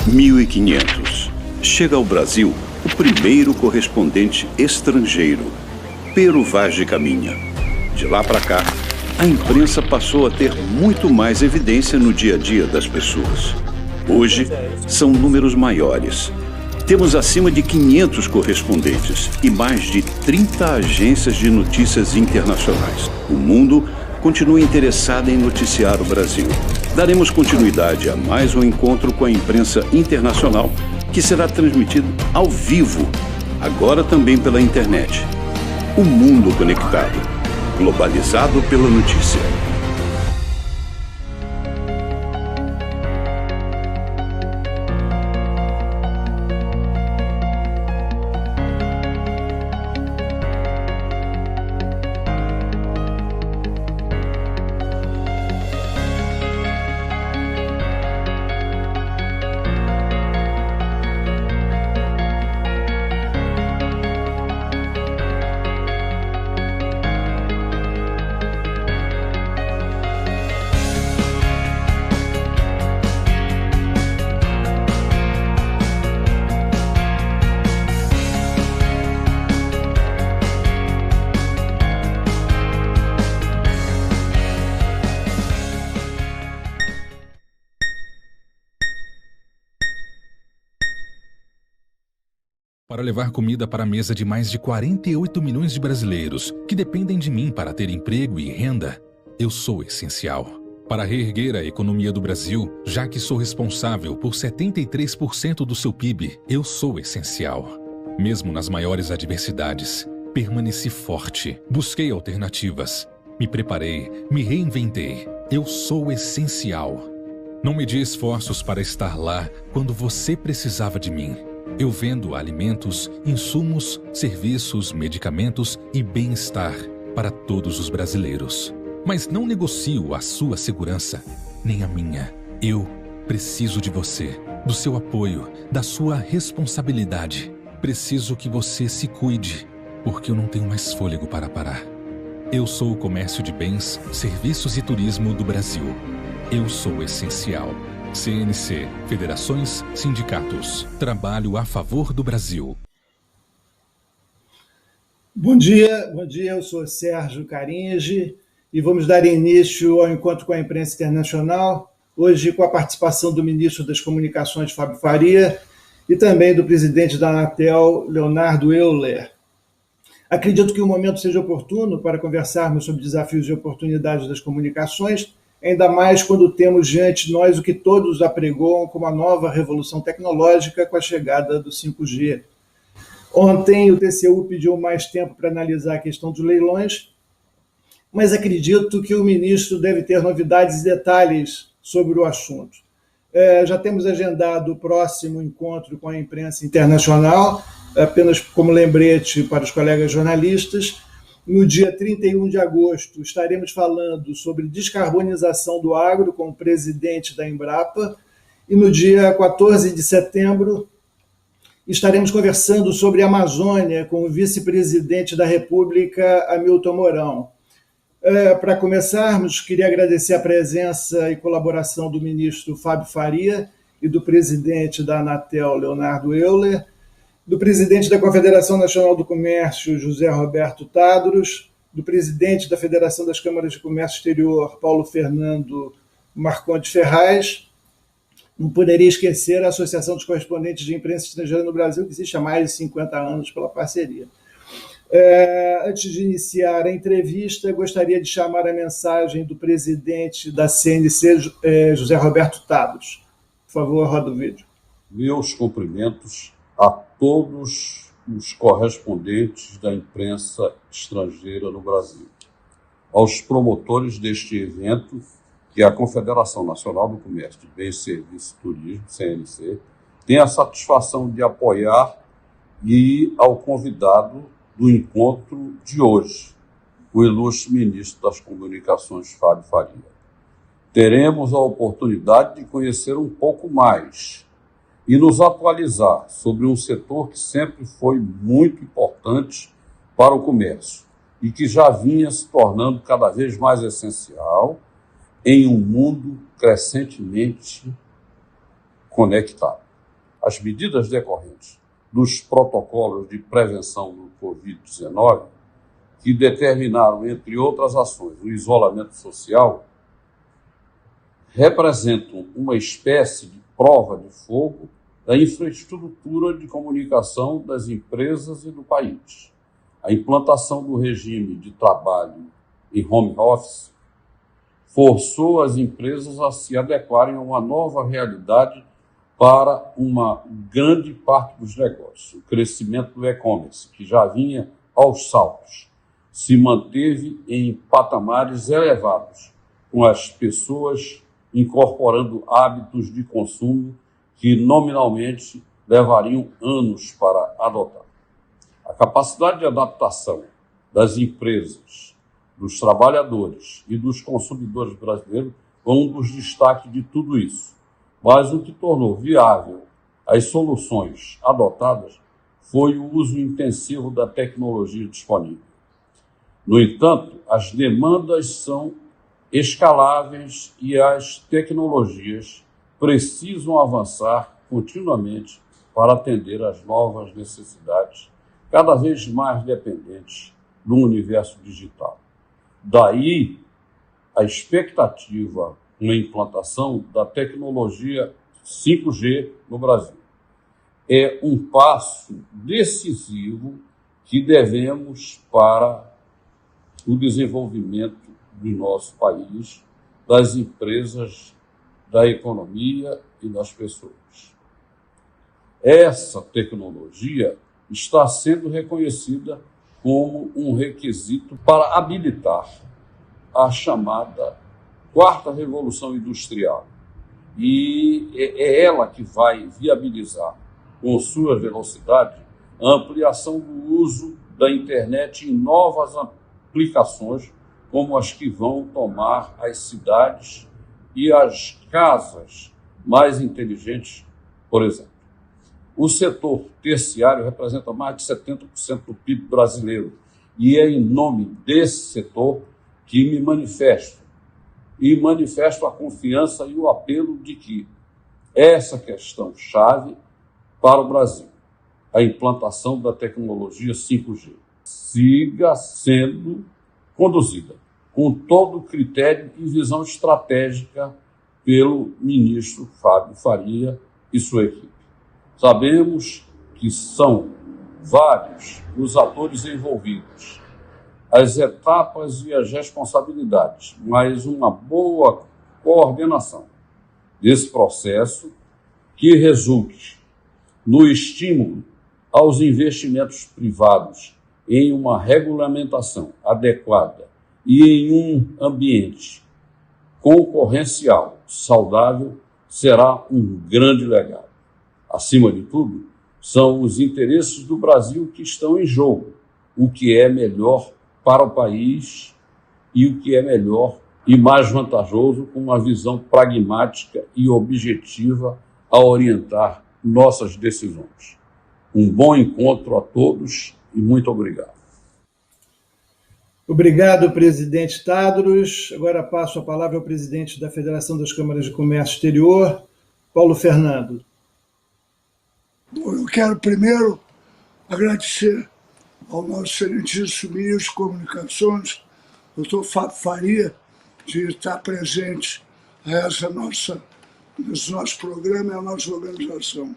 1500. Chega ao Brasil o primeiro correspondente estrangeiro, Pero Vaz de Caminha. De lá para cá, a imprensa passou a ter muito mais evidência no dia a dia das pessoas. Hoje, são números maiores. Temos acima de 500 correspondentes e mais de 30 agências de notícias internacionais. O mundo continua interessado em noticiar o Brasil. Daremos continuidade a mais um encontro com a imprensa internacional, que será transmitido ao vivo, agora também pela internet. O mundo conectado, globalizado pela notícia. Para levar comida para a mesa de mais de 48 milhões de brasileiros que dependem de mim para ter emprego e renda, eu sou essencial. Para reerguer a economia do Brasil, já que sou responsável por 73% do seu PIB, eu sou essencial. Mesmo nas maiores adversidades, permaneci forte, busquei alternativas, me preparei, me reinventei. Eu sou essencial. Não medi esforços para estar lá quando você precisava de mim. Eu vendo alimentos, insumos, serviços, medicamentos e bem-estar para todos os brasileiros. Mas não negocio a sua segurança, nem a minha. Eu preciso de você, do seu apoio, da sua responsabilidade. Preciso que você se cuide, porque eu não tenho mais fôlego para parar. Eu sou o comércio de bens, serviços e turismo do Brasil. Eu sou essencial. CNC, federações, sindicatos. Trabalho a favor do Brasil. Bom dia, eu sou Sérgio Caringe e vamos dar início ao encontro com a imprensa internacional, hoje com a participação do ministro das Comunicações, Fábio Faria, e também do presidente da Anatel, Leonardo Euler. Acredito que o momento seja oportuno para conversarmos sobre desafios e oportunidades das comunicações, ainda mais quando temos diante de nós o que todos apregoam como a nova revolução tecnológica com a chegada do 5G. Ontem o TCU pediu mais tempo para analisar a questão dos leilões, mas acredito que o ministro deve ter novidades e detalhes sobre o assunto. Já temos agendado o próximo encontro com a imprensa internacional, apenas como lembrete para os colegas jornalistas. No dia 31 de agosto, estaremos falando sobre descarbonização do agro com o presidente da Embrapa, e no dia 14 de setembro estaremos conversando sobre a Amazônia com o vice-presidente da República, Hamilton Mourão. Para começarmos, queria agradecer a presença e colaboração do ministro Fábio Faria e do presidente da Anatel, Leonardo Euler, do presidente da Confederação Nacional do Comércio, José Roberto Tadros, do presidente da Federação das Câmaras de Comércio Exterior, Paulo Fernando Marcondes Ferraz. Não poderia esquecer a Associação dos Correspondentes de Imprensa Estrangeira no Brasil, que existe há mais de 50 anos pela parceria. Antes de iniciar a entrevista, gostaria de chamar a mensagem do presidente da CNC, José Roberto Tadros. Por favor, roda o vídeo. Meus cumprimentos a todos os correspondentes da imprensa estrangeira no Brasil, aos promotores deste evento, que a Confederação Nacional do Comércio de Bens, Serviços e Turismo, CNC, tem a satisfação de apoiar, e ao convidado do encontro de hoje, o ilustre ministro das Comunicações, Fábio Faria. Teremos a oportunidade de conhecer um pouco mais e nos atualizar sobre um setor que sempre foi muito importante para o comércio e que já vinha se tornando cada vez mais essencial em um mundo crescentemente conectado. as medidas decorrentes dos protocolos de prevenção do Covid-19, que determinaram, entre outras ações, o isolamento social, representam uma espécie de prova de fogo da infraestrutura de comunicação das empresas e do país. A implantação do regime de trabalho em home office forçou as empresas a se adequarem a uma nova realidade para uma grande parte dos negócios. O crescimento do e-commerce, que já vinha aos saltos, se manteve em patamares elevados, com as pessoas incorporando hábitos de consumo que nominalmente levariam anos para adotar. A capacidade de adaptação das empresas, dos trabalhadores e dos consumidores brasileiros foi um dos destaques de tudo isso. Mas o que tornou viável as soluções adotadas foi o uso intensivo da tecnologia disponível. No entanto, as demandas são escaláveis e as tecnologias precisam avançar continuamente para atender às novas necessidades, cada vez mais dependentes do universo digital. Daí a expectativa na implantação da tecnologia 5G no Brasil. É um passo decisivo que devemos para o desenvolvimento do nosso país, das empresas, da economia e das pessoas. Essa tecnologia está sendo reconhecida como um requisito para habilitar a chamada quarta revolução industrial. E é ela que vai viabilizar, com sua velocidade, a ampliação do uso da internet em novas aplicações, como as que vão tomar as cidades e as casas mais inteligentes, por exemplo. O setor terciário representa mais de 70% do PIB brasileiro e é em nome desse setor que me manifesto. E manifesto a confiança e o apelo de que essa questão-chave para o Brasil, a implantação da tecnologia 5G, siga sendo conduzida com todo o critério e visão estratégica pelo ministro Fábio Faria e sua equipe. Sabemos que são vários os atores envolvidos, as etapas e as responsabilidades, mas uma boa coordenação desse processo que resulte no estímulo aos investimentos privados em uma regulamentação adequada e em um ambiente concorrencial saudável será um grande legado. Acima de tudo, são os interesses do Brasil que estão em jogo, o que é melhor para o país e o que é melhor e mais vantajoso com uma visão pragmática e objetiva a orientar nossas decisões. Um bom encontro a todos e muito obrigado. Obrigado, presidente Tadros. Agora passo a palavra ao presidente da Federação das Câmaras de Comércio Exterior, Paulo Fernando. Bom, eu quero primeiro agradecer ao nosso excelentíssimo ministro de Comunicações, doutor Fábio Faria, de estar presente nesse nosso programa e a nossa organização.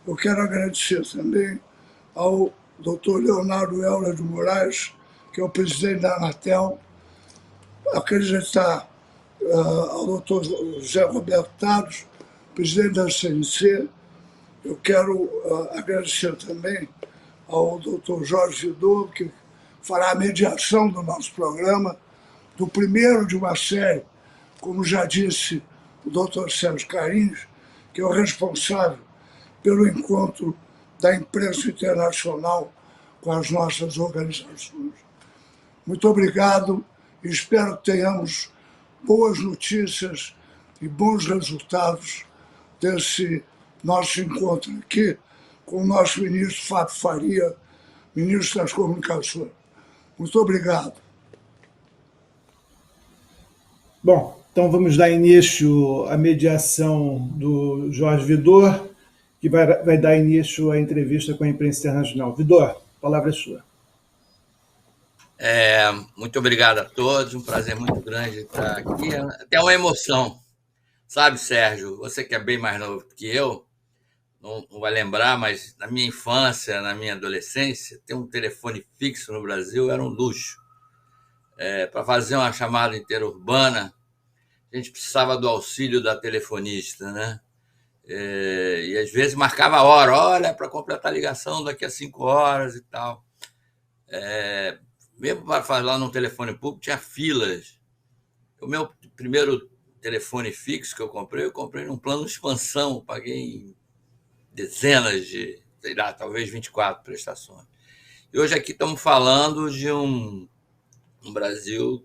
Eu quero agradecer também ao doutor Leonardo Euler de Moraes, que é o presidente da Anatel, acreditar ao doutor José Roberto Tadros, presidente da CNC. Eu quero agradecer também ao doutor Jorge Vidor, que fará a mediação do nosso programa, do primeiro de uma série, como já disse o doutor Sérgio Carins, que é o responsável pelo encontro da imprensa internacional com as nossas organizações. Muito obrigado e espero que tenhamos boas notícias e bons resultados desse nosso encontro aqui com o nosso ministro Fábio Faria, ministro das Comunicações. Muito obrigado. Bom, então vamos dar início à mediação do Jorge Vidor que vai dar início à entrevista com a imprensa internacional. Vidor, a palavra é sua. Muito obrigado a todos, um prazer muito grande estar aqui. Até uma emoção. Sabe, Sérgio, você que é bem mais novo que eu, não vai lembrar, mas na minha infância, na minha adolescência, ter um telefone fixo no Brasil era um luxo. Para fazer uma chamada interurbana, a gente precisava do auxílio da telefonista, né? E às vezes marcava a hora, olha, para completar a ligação daqui a 5 horas e tal. Mesmo para falar num telefone público, tinha filas. O meu primeiro telefone fixo que eu comprei num plano de expansão, paguei dezenas de, sei lá, talvez 24 prestações. E hoje aqui estamos falando de um Brasil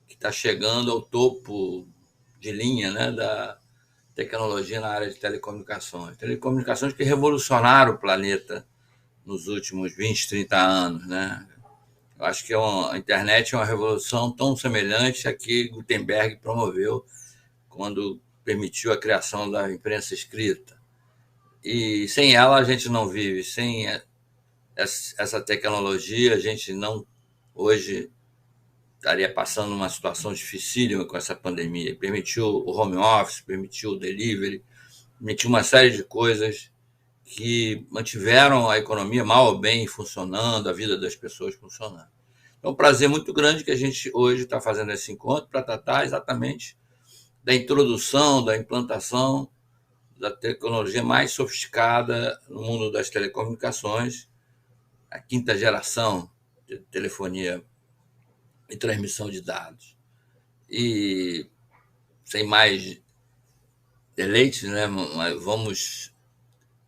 que está chegando ao topo de linha, né, da tecnologia na área de telecomunicações. Telecomunicações que revolucionaram o planeta nos últimos 20, 30 anos, né? Eu acho que a internet é uma revolução tão semelhante à que Gutenberg promoveu quando permitiu a criação da imprensa escrita. E sem ela a gente não vive, sem essa tecnologia a gente não, hoje, estaria passando uma situação dificílima com essa pandemia. Permitiu o home office, permitiu o delivery, permitiu uma série de coisas que mantiveram a economia mal ou bem funcionando, a vida das pessoas funcionando. É um prazer muito grande que a gente hoje está fazendo esse encontro para tratar exatamente da introdução, da implantação da tecnologia mais sofisticada no mundo das telecomunicações, a 5ª geração de telefonia e transmissão de dados. E, sem mais deleites, né, vamos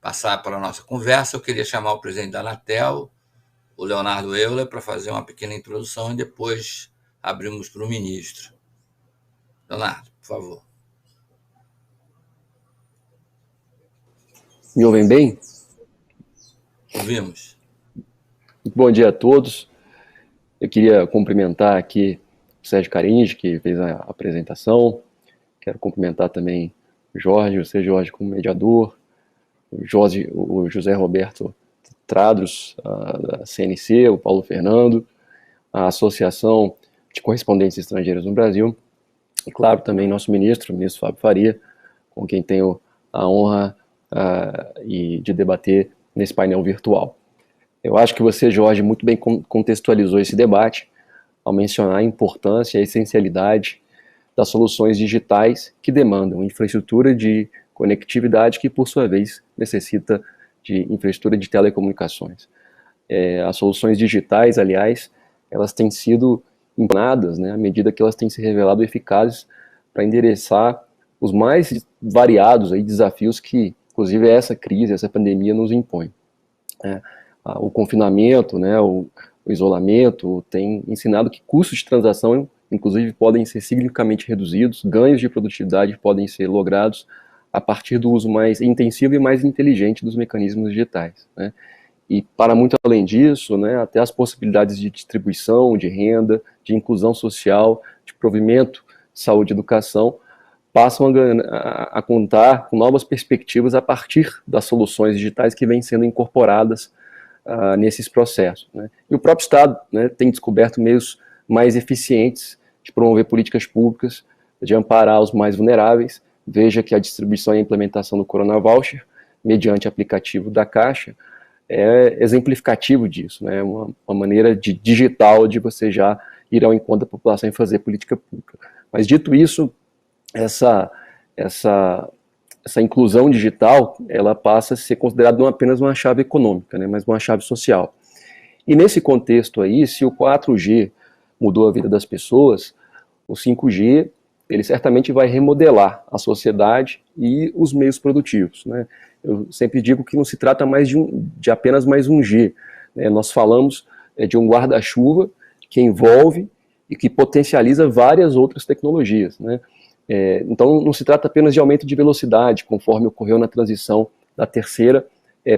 passar para a nossa conversa. Eu queria chamar o presidente da Anatel, o Leonardo Euler, para fazer uma pequena introdução e depois abrimos para o ministro. Leonardo, por favor. Me ouvem bem? Ouvimos. Bom dia a todos. Eu queria cumprimentar aqui o Sérgio Caringe, que fez a apresentação. Quero cumprimentar também o Jorge como mediador, o José Roberto Tradros, da CNC, o Paulo Fernando, a Associação de Correspondentes Estrangeiros no Brasil, e claro, também nosso ministro, o ministro Fábio Faria, com quem tenho a honra de debater nesse painel virtual. Eu acho que você, Jorge, muito bem contextualizou esse debate ao mencionar a importância e a essencialidade das soluções digitais que demandam infraestrutura de conectividade que, por sua vez, necessita de infraestrutura de telecomunicações. As soluções digitais, aliás, elas têm sido implantadas, né, à medida que elas têm se revelado eficazes para endereçar os mais variados desafios que, inclusive, essa crise, essa pandemia nos impõe. O confinamento, né, o isolamento tem ensinado que custos de transação, inclusive, podem ser significativamente reduzidos, ganhos de produtividade podem ser logrados a partir do uso mais intensivo e mais inteligente dos mecanismos digitais, né? E para muito além disso, né, até as possibilidades de distribuição, de renda, de inclusão social, de provimento, saúde e educação, passam a contar com novas perspectivas a partir das soluções digitais que vêm sendo incorporadas nesses processos, né? E o próprio Estado, né, tem descoberto meios mais eficientes de promover políticas públicas, de amparar os mais vulneráveis. Veja que a distribuição e a implementação do Corona Voucher, mediante aplicativo da Caixa, é exemplificativo disso, né? Uma maneira digital de você já ir ao encontro da população e fazer política pública. Mas dito isso, essa inclusão digital, ela passa a ser considerada não apenas uma chave econômica, né, mas uma chave social. E nesse contexto aí, se o 4G mudou a vida das pessoas, o 5G, ele certamente vai remodelar a sociedade e os meios produtivos, né? Eu sempre digo que não se trata mais de apenas mais um G, né? Nós falamos de um guarda-chuva que envolve e que potencializa várias outras tecnologias, né? Então não se trata apenas de aumento de velocidade, conforme ocorreu na transição da 3ª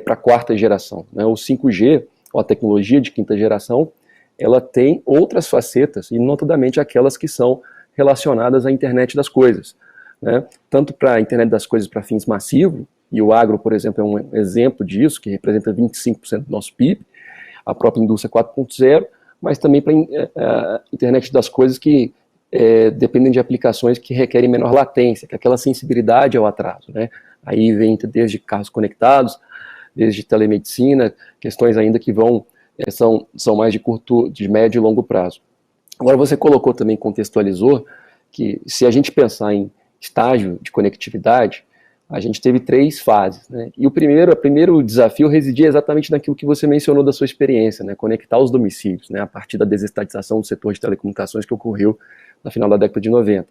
para a 4ª geração, né? O 5G, ou a tecnologia de 5ª geração, ela tem outras facetas, e notadamente aquelas que são relacionadas à internet das coisas, né? Tanto para a internet das coisas para fins massivos, e o agro, por exemplo, é um exemplo disso, que representa 25% do nosso PIB, a própria indústria 4.0, mas também para a internet das coisas que dependem de aplicações que requerem menor latência, que é aquela sensibilidade ao atraso, né? Aí vem desde carros conectados, desde telemedicina, questões ainda que são mais de médio e longo prazo. Agora você colocou também, contextualizou, que se a gente pensar em estágio de conectividade, a gente teve 3 fases, né? E o primeiro desafio residia exatamente naquilo que você mencionou da sua experiência, né? Conectar os domicílios, né? A partir da desestatização do setor de telecomunicações que ocorreu no final da década de 90.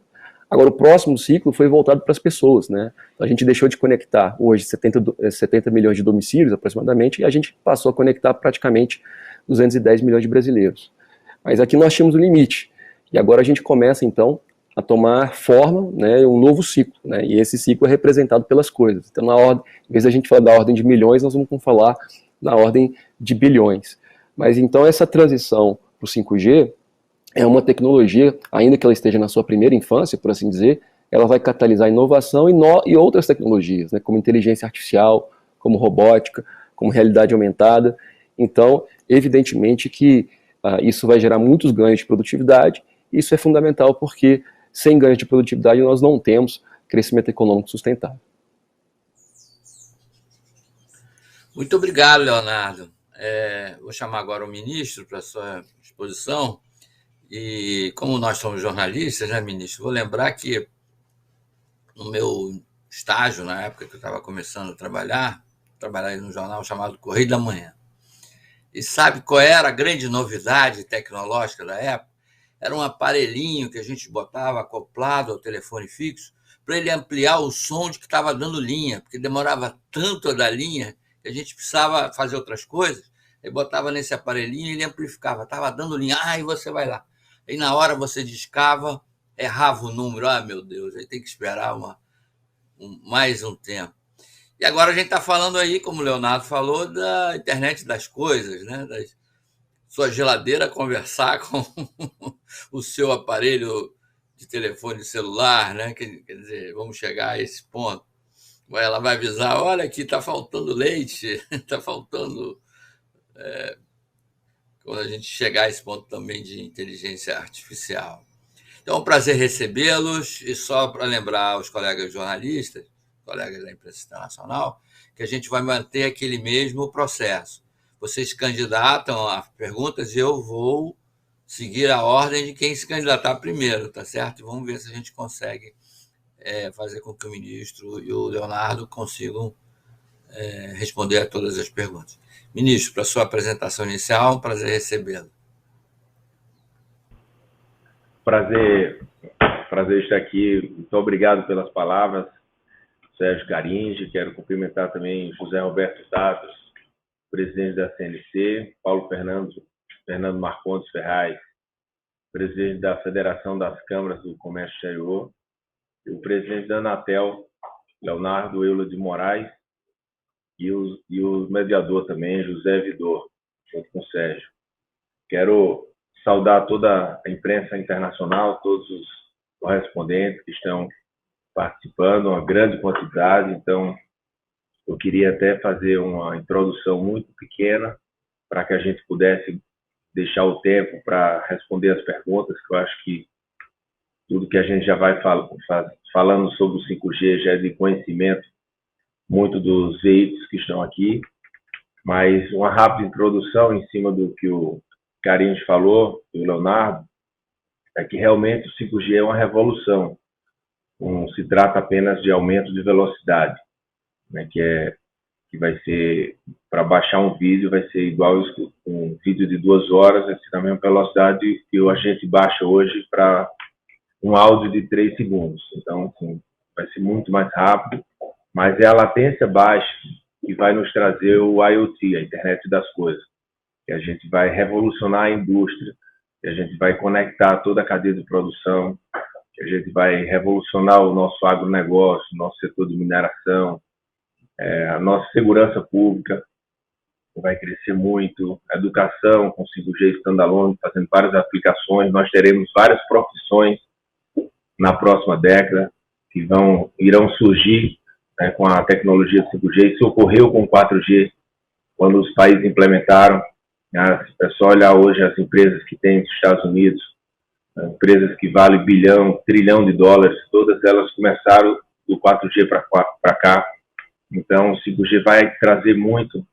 Agora, o próximo ciclo foi voltado para as pessoas, né? A gente deixou de conectar hoje 70 milhões de domicílios, aproximadamente, e a gente passou a conectar praticamente 210 milhões de brasileiros. Mas aqui nós tínhamos um limite, e agora a gente começa, então, a tomar forma, né, um novo ciclo, né, e esse ciclo é representado pelas coisas. Então, em vez de a gente falar da ordem de milhões, nós vamos falar na ordem de bilhões. Mas então essa transição para o 5G é uma tecnologia, ainda que ela esteja na sua primeira infância, por assim dizer, ela vai catalisar inovação e outras tecnologias, né, como inteligência artificial, como robótica, como realidade aumentada. Então, evidentemente que isso vai gerar muitos ganhos de produtividade. Isso é fundamental porque sem ganhos de produtividade nós não temos crescimento econômico sustentável. Muito obrigado, Leonardo. Vou chamar agora o ministro para a sua exposição. E como nós somos jornalistas, né, ministro, vou lembrar que no meu estágio, na época que eu estava começando a trabalhei num jornal chamado Correio da Manhã. E sabe qual era a grande novidade tecnológica da época? Era um aparelhinho que a gente botava acoplado ao telefone fixo para ele ampliar o som de que estava dando linha, porque demorava tanto a dar linha que a gente precisava fazer outras coisas. Aí botava nesse aparelhinho e ele amplificava, estava dando linha, e você vai lá. Aí na hora você discava, errava o número, meu Deus, aí tem que esperar mais um tempo. E agora a gente está falando aí, como o Leonardo falou, da internet das coisas, né? Sua geladeira conversar com o seu aparelho de telefone celular, né? Quer dizer, vamos chegar a esse ponto. Ela vai avisar, olha aqui, está faltando leite, está faltando... quando a gente chegar a esse ponto também de inteligência artificial. Então, é um prazer recebê-los, e só para lembrar aos colegas jornalistas, colegas da imprensa internacional, que a gente vai manter aquele mesmo processo. Vocês candidatam a perguntas e eu vou seguir a ordem de quem se candidatar primeiro, tá certo? E vamos ver se a gente consegue fazer com que o ministro e o Leonardo consigam responder a todas as perguntas. Ministro, para a sua apresentação inicial, um prazer recebê-lo. Prazer estar aqui. Muito obrigado pelas palavras, Sérgio Caringe. Quero cumprimentar também José Roberto Dados, presidente da CNC, Paulo Fernando Marcondes Ferraz, presidente da Federação das Câmaras do Comércio Exterior, e o presidente da Anatel, Leonardo Euler de Moraes, e o mediador também, José Vidor, junto com o Sérgio. Quero saudar toda a imprensa internacional, todos os correspondentes que estão participando, uma grande quantidade. Então, eu queria até fazer uma introdução muito pequena para que a gente pudesse deixar o tempo para responder as perguntas, que eu acho que tudo que a gente já vai falando sobre o 5G já é de conhecimento muito dos veículos que estão aqui, mas uma rápida introdução em cima do que o Caringe falou, e o Leonardo, é que realmente o 5G é uma revolução. Não se trata apenas de aumento de velocidade, né, que vai ser, para baixar um vídeo, vai ser igual um vídeo de 2 horas, vai ser na mesma velocidade que a gente baixa hoje para um áudio de 3 segundos. Então, assim, vai ser muito mais rápido, mas é a latência baixa que vai nos trazer o IoT, a internet das coisas, que a gente vai revolucionar a indústria, que a gente vai conectar toda a cadeia de produção, que a gente vai revolucionar o nosso agronegócio, o nosso setor de mineração, a nossa segurança pública vai crescer muito, a educação com 5G standalone, fazendo várias aplicações. Nós teremos várias profissões na próxima década que irão surgir né, com a tecnologia 5G. Isso ocorreu com 4G, quando os países implementaram. É só olhar hoje as empresas que tem nos Estados Unidos, empresas que valem bilhão, trilhão de dólares, todas elas começaram do 4G para cá. Então, o 5G vai trazer muito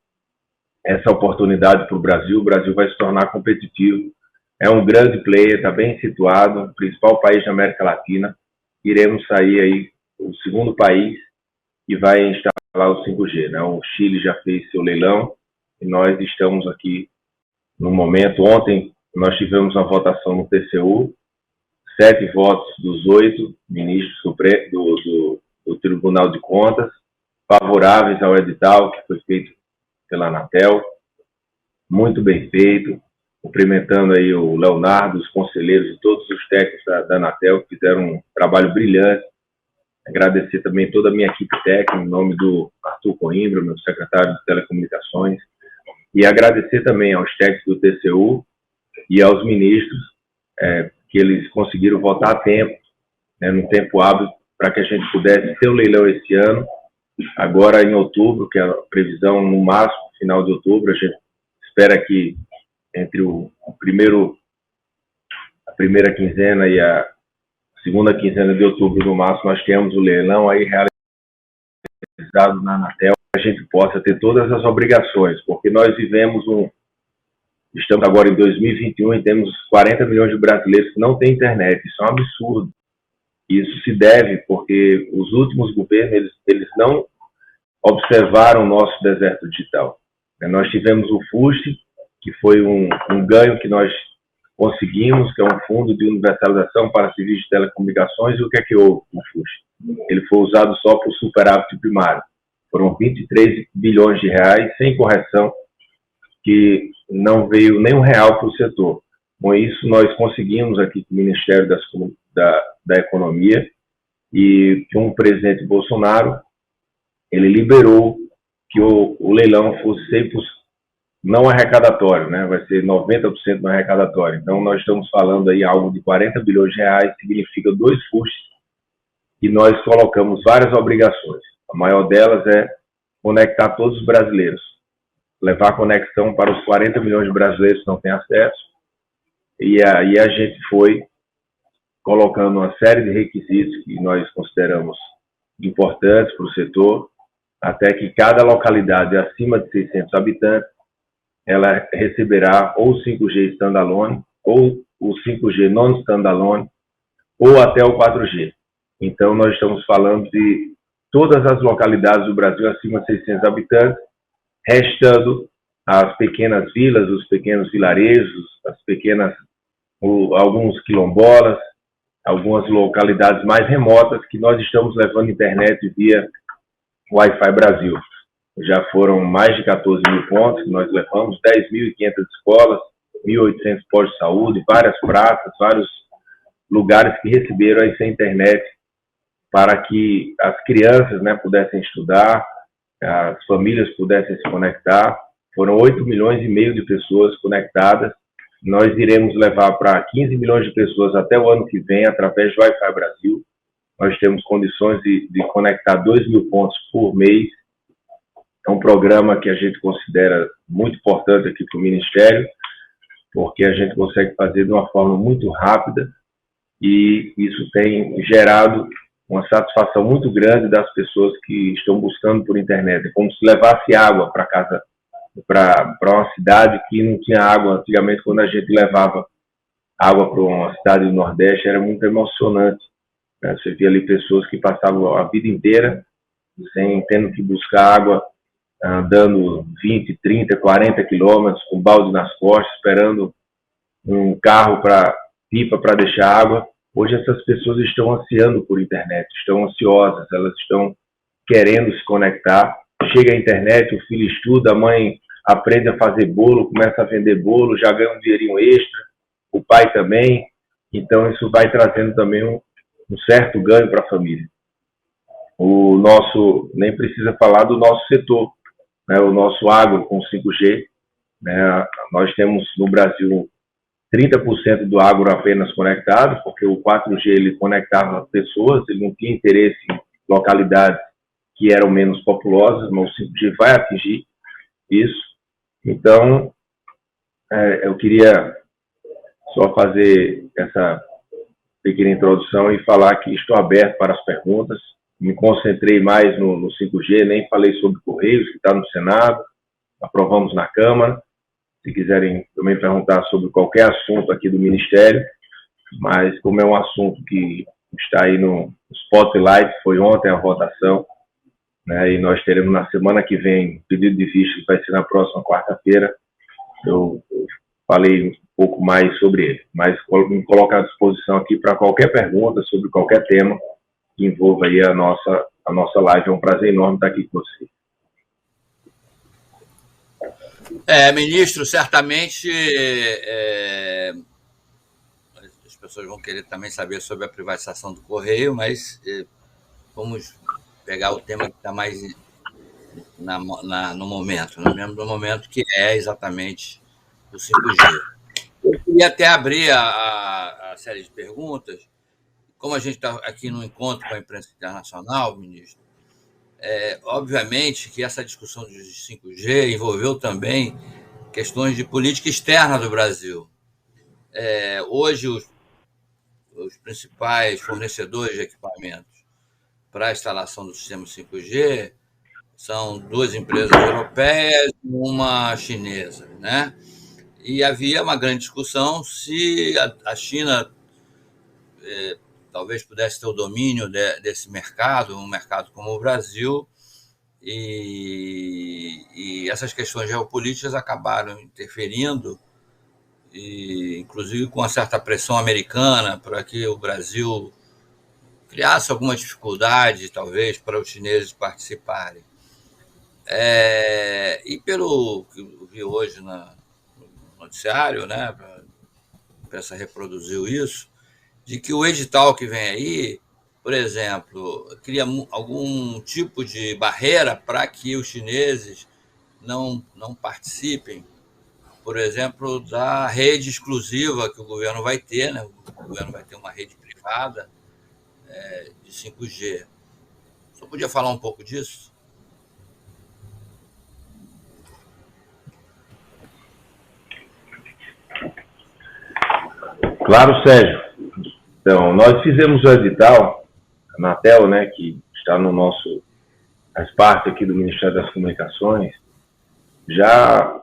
essa oportunidade para o Brasil vai se tornar competitivo. É um grande player, está bem situado, principal país da América Latina. Iremos sair aí, o segundo país que vai instalar o 5G, né? O Chile já fez seu leilão e nós estamos aqui no momento. Ontem nós tivemos uma votação no TCU, 7 votos dos 8 ministros do Tribunal de Contas, favoráveis ao edital que foi feito pela Anatel, muito bem feito, cumprimentando aí o Leonardo, os conselheiros e todos os técnicos da Anatel que fizeram um trabalho brilhante. Agradecer também toda a minha equipe técnica, em nome do Arthur Coimbra, meu secretário de Telecomunicações, e agradecer também aos técnicos do TCU e aos ministros, que eles conseguiram votar a tempo, né, no tempo hábil, para que a gente pudesse ter o leilão esse ano. Agora, em outubro, que é a previsão no máximo, final de outubro, a gente espera que entre a primeira quinzena e a segunda quinzena de outubro, no máximo, nós temos o leilão aí realizado na Anatel, a gente possa ter todas as obrigações, porque nós estamos agora em 2021 e temos 40 milhões de brasileiros que não têm internet. Isso é um absurdo. Isso se deve porque os últimos governos, eles não observaram o nosso deserto digital. Nós tivemos o FUST, que foi um ganho que nós conseguimos, que é um fundo de universalização para serviços de telecomunicações. E o que é que houve no FUST? Ele foi usado só para o superávit primário. Foram 23 bilhões de reais, sem correção, que não veio nem R$1 para o setor. Com isso, nós conseguimos aqui com o Ministério da Economia e com o presidente Bolsonaro, ele liberou que o leilão fosse 100% não arrecadatório, né? Vai ser 90% não arrecadatório. Então, nós estamos falando aí algo de 40 bilhões de reais, significa 2 FUSTs, e nós colocamos várias obrigações. A maior delas é conectar todos os brasileiros, levar conexão para os 40 milhões de brasileiros que não têm acesso, e aí a gente foi colocando uma série de requisitos que nós consideramos importantes para o setor, até que cada localidade acima de 600 habitantes, ela receberá ou 5G standalone, ou o 5G non-standalone, ou até o 4G. Então, nós estamos falando de todas as localidades do Brasil acima de 600 habitantes, restando as pequenas vilas, os pequenos vilarejos, alguns quilombolas, algumas localidades mais remotas que nós estamos levando internet via Wi-Fi Brasil. Já foram mais de 14 mil pontos que nós levamos, 10.500 escolas, 1.800 postos de saúde, várias praças, vários lugares que receberam essa internet para que as crianças, né, pudessem estudar, as famílias pudessem se conectar. Foram 8,5 milhões de pessoas conectadas. Nós iremos levar para 15 milhões de pessoas até o ano que vem, através do Wi-Fi Brasil. Nós temos condições de conectar 2.000 pontos por mês. É um programa que a gente considera muito importante aqui para o Ministério, porque a gente consegue fazer de uma forma muito rápida e isso tem gerado uma satisfação muito grande das pessoas que estão buscando por internet. É como se levasse água para casa, para uma cidade que não tinha água. Antigamente, quando a gente levava água para uma cidade do Nordeste, era muito emocionante, né? Você via ali pessoas que passavam a vida inteira tendo que buscar água, andando 20, 30, 40 quilômetros com balde nas costas, esperando um carro pipa para deixar água. Hoje essas pessoas estão ansiando por internet, estão ansiosas, elas estão querendo se conectar. Chega a internet, o filho estuda, a mãe aprende a fazer bolo, começa a vender bolo, já ganha um dinheirinho extra, o pai também. Então isso vai trazendo também um certo ganho para a família. Nem precisa falar do nosso setor, né, o nosso agro com 5G, né, nós temos no Brasil 30% do agro apenas conectado, porque o 4G ele conectava pessoas, ele não tinha interesse em localidades que eram menos populosas, mas o 5G vai atingir isso. Então, eu queria só fazer essa pequena introdução e falar que estou aberto para as perguntas. Me concentrei mais no 5G, nem falei sobre Correios, que está no Senado, aprovamos na Câmara. Se quiserem também perguntar sobre qualquer assunto aqui do Ministério, mas como é um assunto que está aí no Spotlight, foi ontem a votação, né, e nós teremos na semana que vem pedido de vista, que vai ser na próxima quarta-feira. Eu falei um pouco mais sobre ele, mas me coloco à disposição aqui para qualquer pergunta sobre qualquer tema que envolva aí a nossa live. É um prazer enorme estar aqui com você. Ministro, certamente as pessoas vão querer também saber sobre a privatização do Correio, mas vamos pegar o tema que está mais no momento, no momento que é exatamente o 5G. Eu queria até abrir a série de perguntas. Como a gente está aqui no encontro com a imprensa internacional, ministro, obviamente que essa discussão de 5G envolveu também questões de política externa do Brasil. Hoje, os principais fornecedores de equipamentos para a instalação do sistema 5G são duas empresas europeias e uma chinesa, né? E havia uma grande discussão se a China talvez pudesse ter o domínio desse mercado, um mercado como o Brasil, e essas questões geopolíticas acabaram interferindo, e inclusive com uma certa pressão americana para que o Brasil criasse alguma dificuldade, talvez, para os chineses participarem. E pelo que eu vi hoje no noticiário, né, a imprensa reproduziu isso, de que o edital que vem aí, por exemplo, cria algum tipo de barreira para que os chineses não participem, por exemplo, da rede exclusiva que o governo vai ter, né? O governo vai ter uma rede privada de 5G. Só podia falar um pouco disso? Claro, Sérgio. Então, nós fizemos o edital, a Anatel, né, que está faz parte aqui do Ministério das Comunicações, já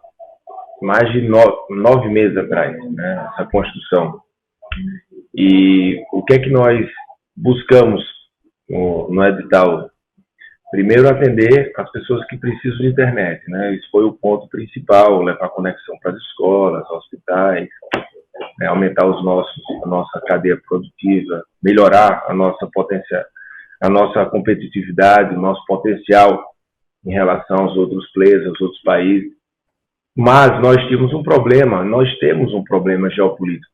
mais de 9 meses atrás, né, essa construção. E o que é que nós buscamos no edital? Primeiro, atender as pessoas que precisam de internet, né? Isso foi o ponto principal, levar conexão para as escolas, hospitais, né? Aumentar a nossa cadeia produtiva, melhorar a nossa competitividade, o nosso potencial em relação aos outros players, aos outros países. Mas nós temos um problema geopolítico,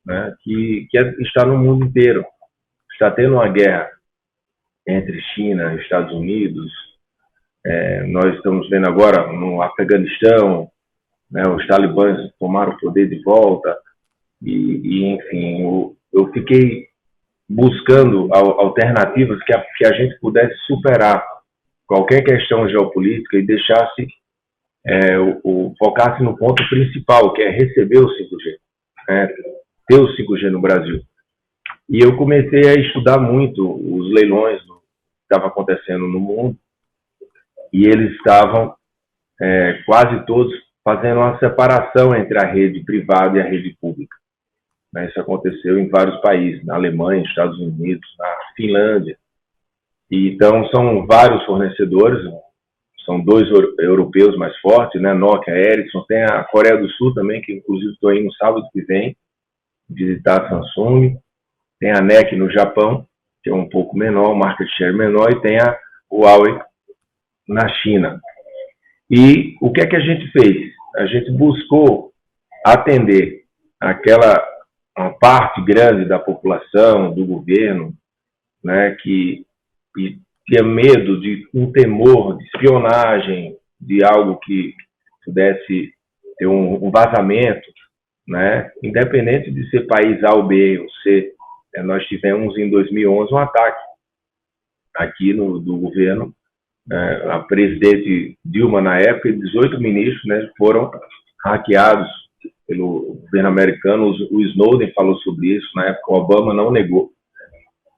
né? que está no mundo inteiro. Está tendo uma guerra entre China e Estados Unidos. Nós estamos vendo agora no Afeganistão, né, os talibãs tomaram o poder de volta, e enfim, eu fiquei buscando alternativas que a gente pudesse superar qualquer questão geopolítica e deixasse, focasse no ponto principal, que é receber o 5G, né, ter o 5G no Brasil. E eu comecei a estudar muito os leilões que estavam acontecendo no mundo, e eles estavam quase todos fazendo uma separação entre a rede privada e a rede pública. Isso aconteceu em vários países, na Alemanha, Estados Unidos, na Finlândia. E, então, são vários fornecedores, são 2 europeus mais fortes, né? Nokia, Ericsson, tem a Coreia do Sul também, que inclusive estou indo no sábado que vem visitar a Samsung, tem a NEC no Japão, que é um pouco menor, market share menor, e tem a Huawei na China. E o que é que a gente fez? A gente buscou atender uma parte grande da população, do governo, né, que tinha medo de um temor de espionagem, de algo que pudesse ter um vazamento, né, independente de ser país A ou B ou C. Nós tivemos em 2011 um ataque aqui do governo a presidente Dilma, na época, e 18 ministros, né, foram hackeados pelo governo americano. O Snowden falou sobre isso, na época o Obama não negou.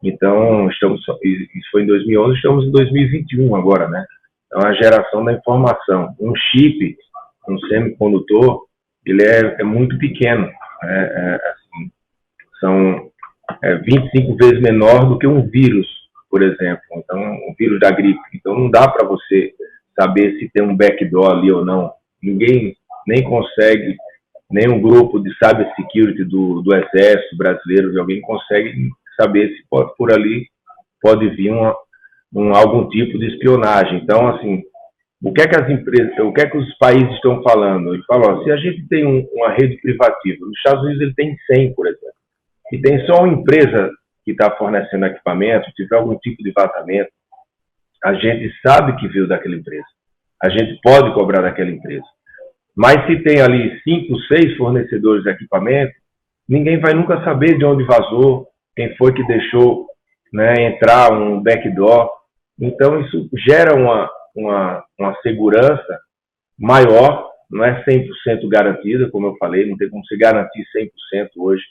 Então, isso foi em 2011, estamos em 2021 agora, né? Então, a geração da informação. Um chip, um semicondutor, ele é muito pequeno. Assim, são 25 vezes menor do que um vírus, por exemplo. Então, um vírus da gripe. Então, não dá para você saber se tem um backdoor ali ou não. Ninguém nem consegue, nem um grupo de cybersecurity do Exército brasileiro, de alguém consegue saber se por ali pode vir algum tipo de espionagem. Então, assim, o que é que as empresas, o que é que os países estão falando? Eles falam, ó, se a gente tem uma rede privativa, nos Estados Unidos ele tem 100, por exemplo, e tem só uma empresa que está fornecendo equipamento, se tiver algum tipo de vazamento, a gente sabe que veio daquela empresa. A gente pode cobrar daquela empresa. Mas se tem ali 5, 6 fornecedores de equipamento, ninguém vai nunca saber de onde vazou, quem foi que deixou, né, entrar um backdoor. Então, isso gera uma segurança maior, não é 100% garantida, como eu falei, não tem como se garantir 100% hoje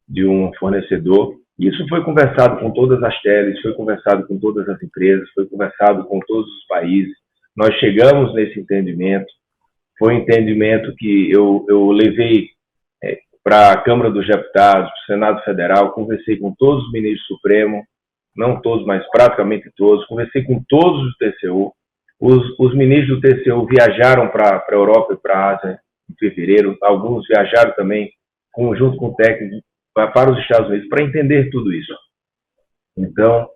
de um fornecedor. Isso foi conversado com todas as teles, foi conversado com todas as empresas, foi conversado com todos os países. Nós chegamos nesse entendimento. Foi um entendimento que eu levei para a Câmara dos Deputados, para o Senado Federal, conversei com todos os ministros supremos, não todos, mas praticamente todos, conversei com todos os TCU. Os ministros do TCU viajaram para a Europa e para a Ásia em fevereiro, alguns viajaram também, junto com o técnico, para os Estados Unidos, para entender tudo isso. Então,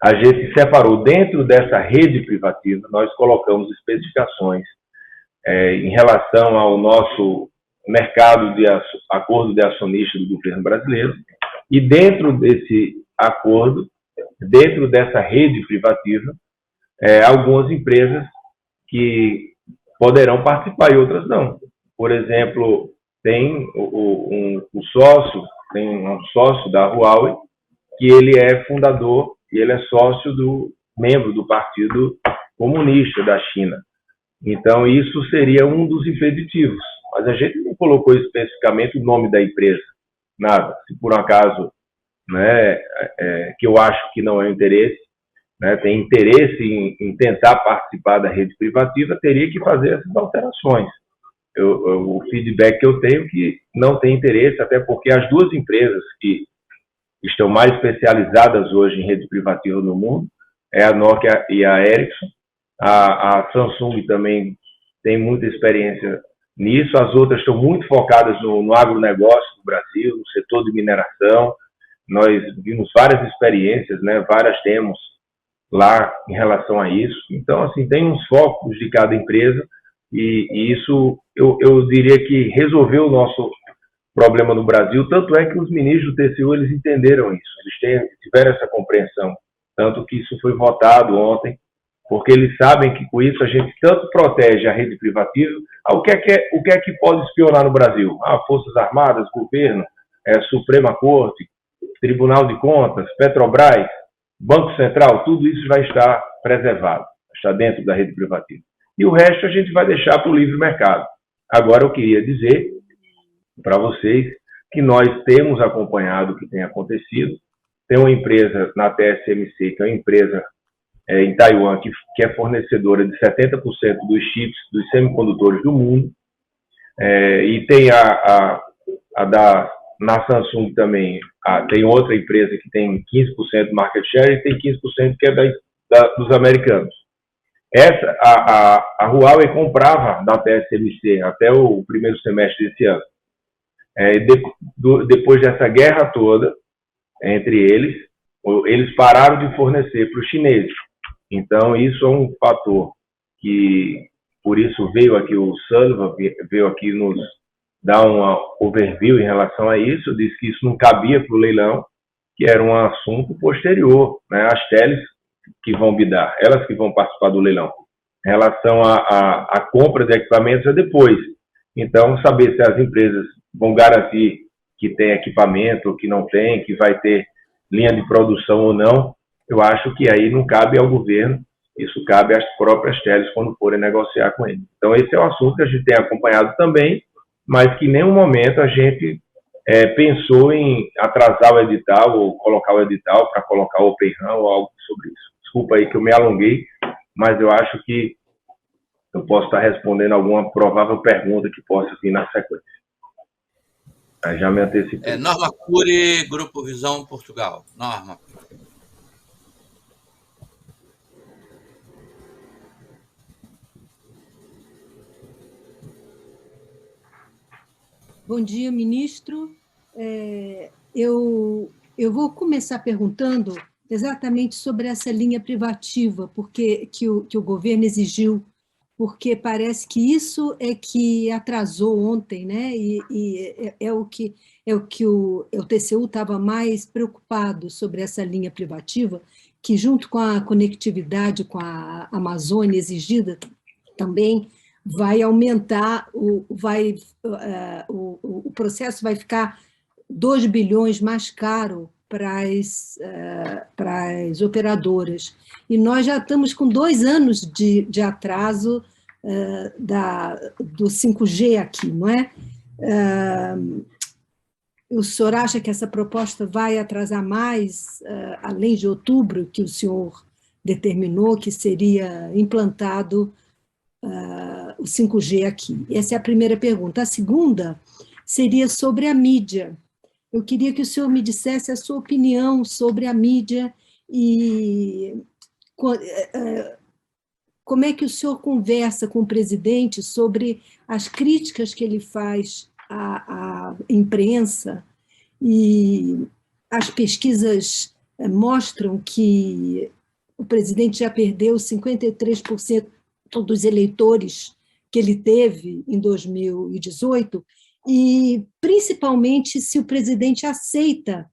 a gente separou dentro dessa rede privativa, nós colocamos especificações em relação ao nosso mercado de acordo de acionista do governo brasileiro, e dentro desse acordo, dentro dessa rede privativa, algumas empresas que poderão participar e outras não. Por exemplo, tem um sócio da Huawei, que ele é fundador e ele é membro do Partido Comunista da China. Então, isso seria um dos impeditivos. Mas a gente não colocou especificamente o nome da empresa, nada. Se por um acaso, né, que eu acho que não é o interesse, né, tem interesse em tentar participar da rede privativa, teria que fazer essas alterações. O feedback que eu tenho é que não tem interesse, até porque as duas empresas que estão mais especializadas hoje em rede privativa no mundo é a Nokia e a Ericsson. A Samsung também tem muita experiência nisso, as outras estão muito focadas no agronegócio do Brasil, no setor de mineração. Nós vimos várias experiências, né, várias demos lá em relação a isso. Então, assim, tem uns focos de cada empresa e isso, eu diria que resolveu o nosso problema no Brasil, tanto é que os ministros do TCU, eles entenderam isso, eles tiveram essa compreensão, tanto que isso foi votado ontem, porque eles sabem que com isso a gente tanto protege a rede privativa. O que é que pode espionar no Brasil? Forças Armadas, governo, Suprema Corte, Tribunal de Contas, Petrobras, Banco Central, tudo isso vai estar preservado, está dentro da rede privativa. E o resto a gente vai deixar para o livre mercado. Agora eu queria dizer para vocês que nós temos acompanhado o que tem acontecido. Tem uma empresa na TSMC, que é uma empresa em Taiwan, que é fornecedora de 70% dos chips, dos semicondutores do mundo, e tem na Samsung também, tem outra empresa que tem 15% de market share e tem 15% que é dos americanos. A Huawei comprava da TSMC até o primeiro semestre desse ano. Depois dessa guerra toda entre eles pararam de fornecer para os chineses. Então, isso é um fator que, por isso, veio aqui o Sullivan, veio aqui nos dar uma overview em relação a isso, disse que isso não cabia para o leilão, que era um assunto posterior, né, às teles que vão bidar, elas que vão participar do leilão. Em relação à compra de equipamentos é depois. Então, saber se as empresas vão garantir que tem equipamento ou que não tem, que vai ter linha de produção ou não, eu acho que aí não cabe ao governo Isso cabe às próprias teles quando forem negociar com eles. Então, esse é um assunto que a gente tem acompanhado também, mas que em nenhum momento a gente pensou em atrasar o edital ou colocar o edital para colocar o Open RAN ou algo sobre isso. Desculpa aí que eu me alonguei, mas eu acho que eu posso estar respondendo alguma provável pergunta que possa vir na sequência. Aí já me antecipei. Norma Cury, Grupo Visão Portugal. Norma. Bom dia, ministro. Eu vou começar perguntando exatamente sobre essa linha privativa, porque que o governo exigiu, porque parece que isso é que atrasou ontem, né? E é o que o TCU estava mais preocupado sobre essa linha privativa, que junto com a conectividade com a Amazônia exigida também vai aumentar, o processo vai ficar 2 bilhões mais caro para as operadoras. E nós já estamos com 2 anos de atraso do 5G aqui, não é? O senhor acha que essa proposta vai atrasar mais, além de outubro, que o senhor determinou que seria implantado o 5G aqui? Essa é a primeira pergunta. A segunda seria sobre a mídia. Eu queria que o senhor me dissesse a sua opinião sobre a mídia e como é que o senhor conversa com o presidente sobre as críticas que ele faz à imprensa, e as pesquisas mostram que o presidente já perdeu 53% dos eleitores que ele teve em 2018, e principalmente se o presidente aceita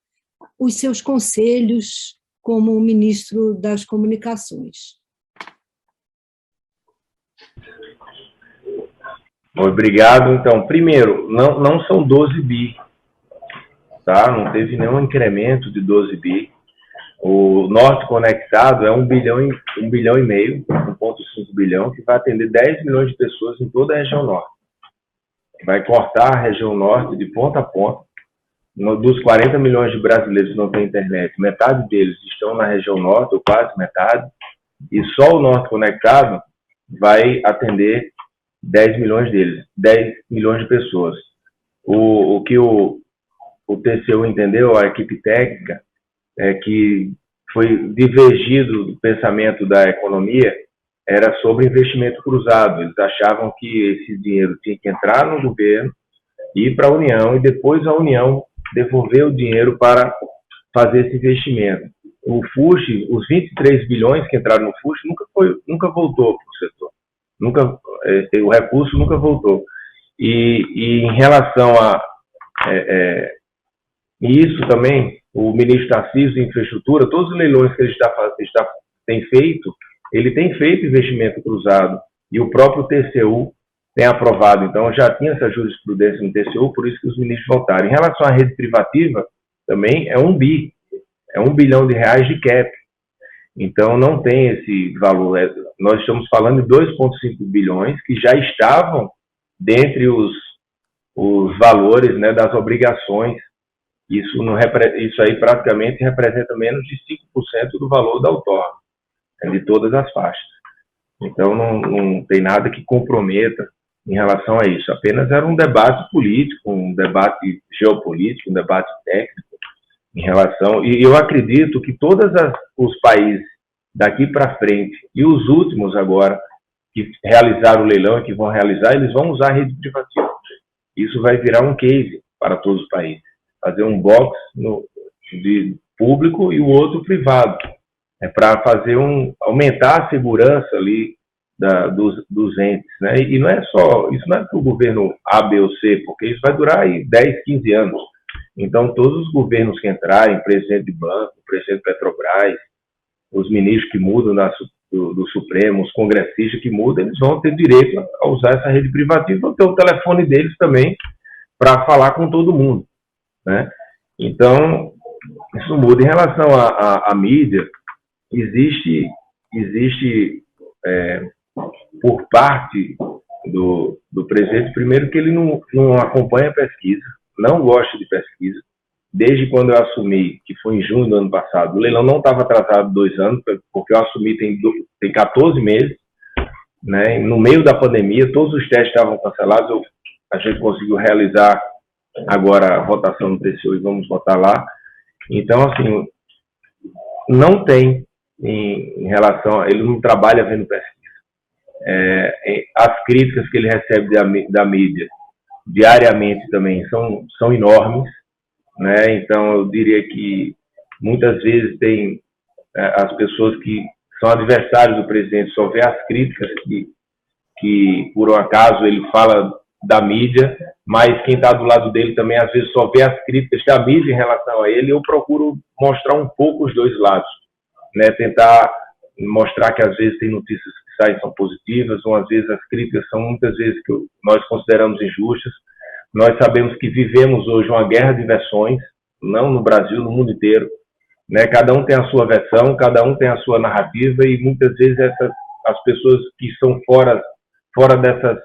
os seus conselhos como ministro das Comunicações. Obrigado. Então, primeiro, não são 12 bi, tá? Não teve nenhum incremento de 12 bi. O Norte Conectado é 1 bilhão e meio, 1,5 bilhão, que vai atender 10 milhões de pessoas em toda a região norte. Vai cortar a região norte de ponta a ponta. Dos 40 milhões de brasileiros que não têm internet, metade deles estão na região norte, ou quase metade, e só o Norte Conectado vai atender 10 milhões deles, 10 milhões de pessoas. O que o TCU entendeu, a equipe técnica, é que foi divergido do pensamento da economia, era sobre investimento cruzado. Eles achavam que esse dinheiro tinha que entrar no governo, ir para a União, e depois a União devolver o dinheiro para fazer esse investimento. O FUSH, os 23 bilhões que entraram no FUSH, nunca voltou para o setor. O recurso nunca voltou. E em relação a isso também, o ministro Tarcísio de Infraestrutura, todos os leilões que ele tem feito, ele tem feito investimento cruzado, e o próprio TCU tem aprovado. Então, já tinha essa jurisprudência no TCU, por isso que os ministros votaram. Em relação à rede privativa, também é 1 bi, é 1 bilhão de reais de cap. Então, não tem esse valor. Nós estamos falando de 2,5 bilhões que já estavam dentre os valores, né, das obrigações. Isso aí praticamente representa menos de 5% do valor da outorga, de todas as faixas. Então, não tem nada que comprometa em relação a isso. Apenas era um debate político, um debate geopolítico, um debate técnico em relação... E eu acredito que todos os países daqui para frente, e os últimos agora, que realizaram o leilão e que vão realizar, eles vão usar a rede privativa. Isso vai virar um case para todos os países. Fazer um box de público e o outro privado. É para aumentar a segurança ali dos entes, né? E não é só, isso não é para o governo A, B ou C, porque isso vai durar aí 10, 15 anos. Então, todos os governos que entrarem, presidente de banco, presidente de Petrobras, os ministros que mudam do Supremo, os congressistas que mudam, eles vão ter direito a usar essa rede privativa, vão ter o telefone deles também para falar com todo mundo, né? Então, isso muda. Em relação à mídia, existe existe, por parte do presidente, primeiro que ele não acompanha pesquisa, não gosta de pesquisa. Desde quando eu assumi, que foi em junho do ano passado, o leilão não estava atrasado 2 anos, porque eu assumi tem 14 meses, né? No meio da pandemia, todos os testes estavam cancelados, a gente conseguiu realizar agora a votação no TCU e vamos votar lá. Então, assim, não tem em relação, ele não trabalha vendo pesquisa. As críticas que ele recebe da mídia diariamente também são enormes, né? Então eu diria que muitas vezes tem as pessoas que são adversários do presidente só vê as críticas que por um acaso ele fala da mídia, mas quem está do lado dele também às vezes só vê as críticas da mídia em relação a ele. Eu procuro mostrar um pouco os dois lados, né? Tentar mostrar que às vezes tem notícias que saem são positivas, ou às vezes as críticas são muitas vezes que nós consideramos injustas. Nós sabemos que vivemos hoje uma guerra de versões, não no Brasil, no mundo inteiro, né? Cada um tem a sua versão, cada um tem a sua narrativa, e muitas vezes as pessoas que são fora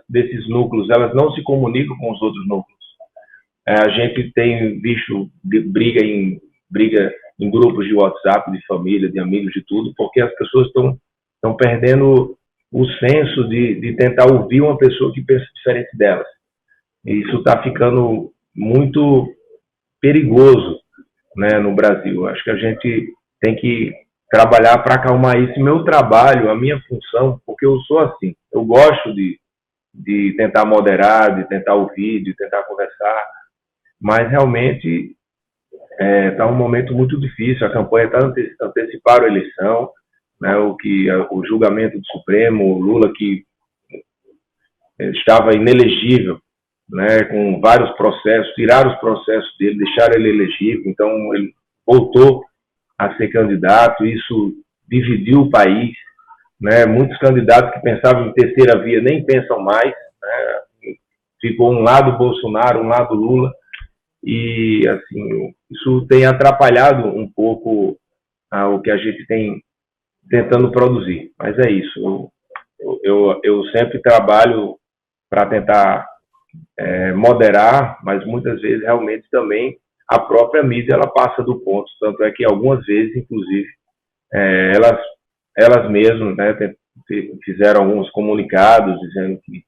desses núcleos, elas não se comunicam com os outros núcleos. A gente tem visto briga em grupos de WhatsApp, de família, de amigos, de tudo, porque as pessoas estão perdendo o senso de tentar ouvir uma pessoa que pensa diferente delas. E isso está ficando muito perigoso, né, no Brasil. Acho que a gente tem que trabalhar para acalmar isso. Meu trabalho, a minha função, porque eu sou assim, eu gosto de tentar moderar, de tentar ouvir, de tentar conversar, mas realmente está um momento muito difícil. A campanha está anteciparam a eleição, né, o julgamento do Supremo, o Lula que estava inelegível, né, com vários processos, tiraram os processos dele, deixaram ele elegível, então ele voltou a ser candidato. Isso dividiu o país, né? Muitos candidatos que pensavam em terceira via nem pensam mais, né? Ficou um lado Bolsonaro, um lado Lula, e assim, isso tem atrapalhado um pouco o que a gente tem tentando produzir. Mas é isso, eu sempre trabalho para tentar moderar, mas muitas vezes realmente também a própria mídia ela passa do ponto, tanto é que algumas vezes, inclusive, elas mesmas, né, fizeram alguns comunicados dizendo que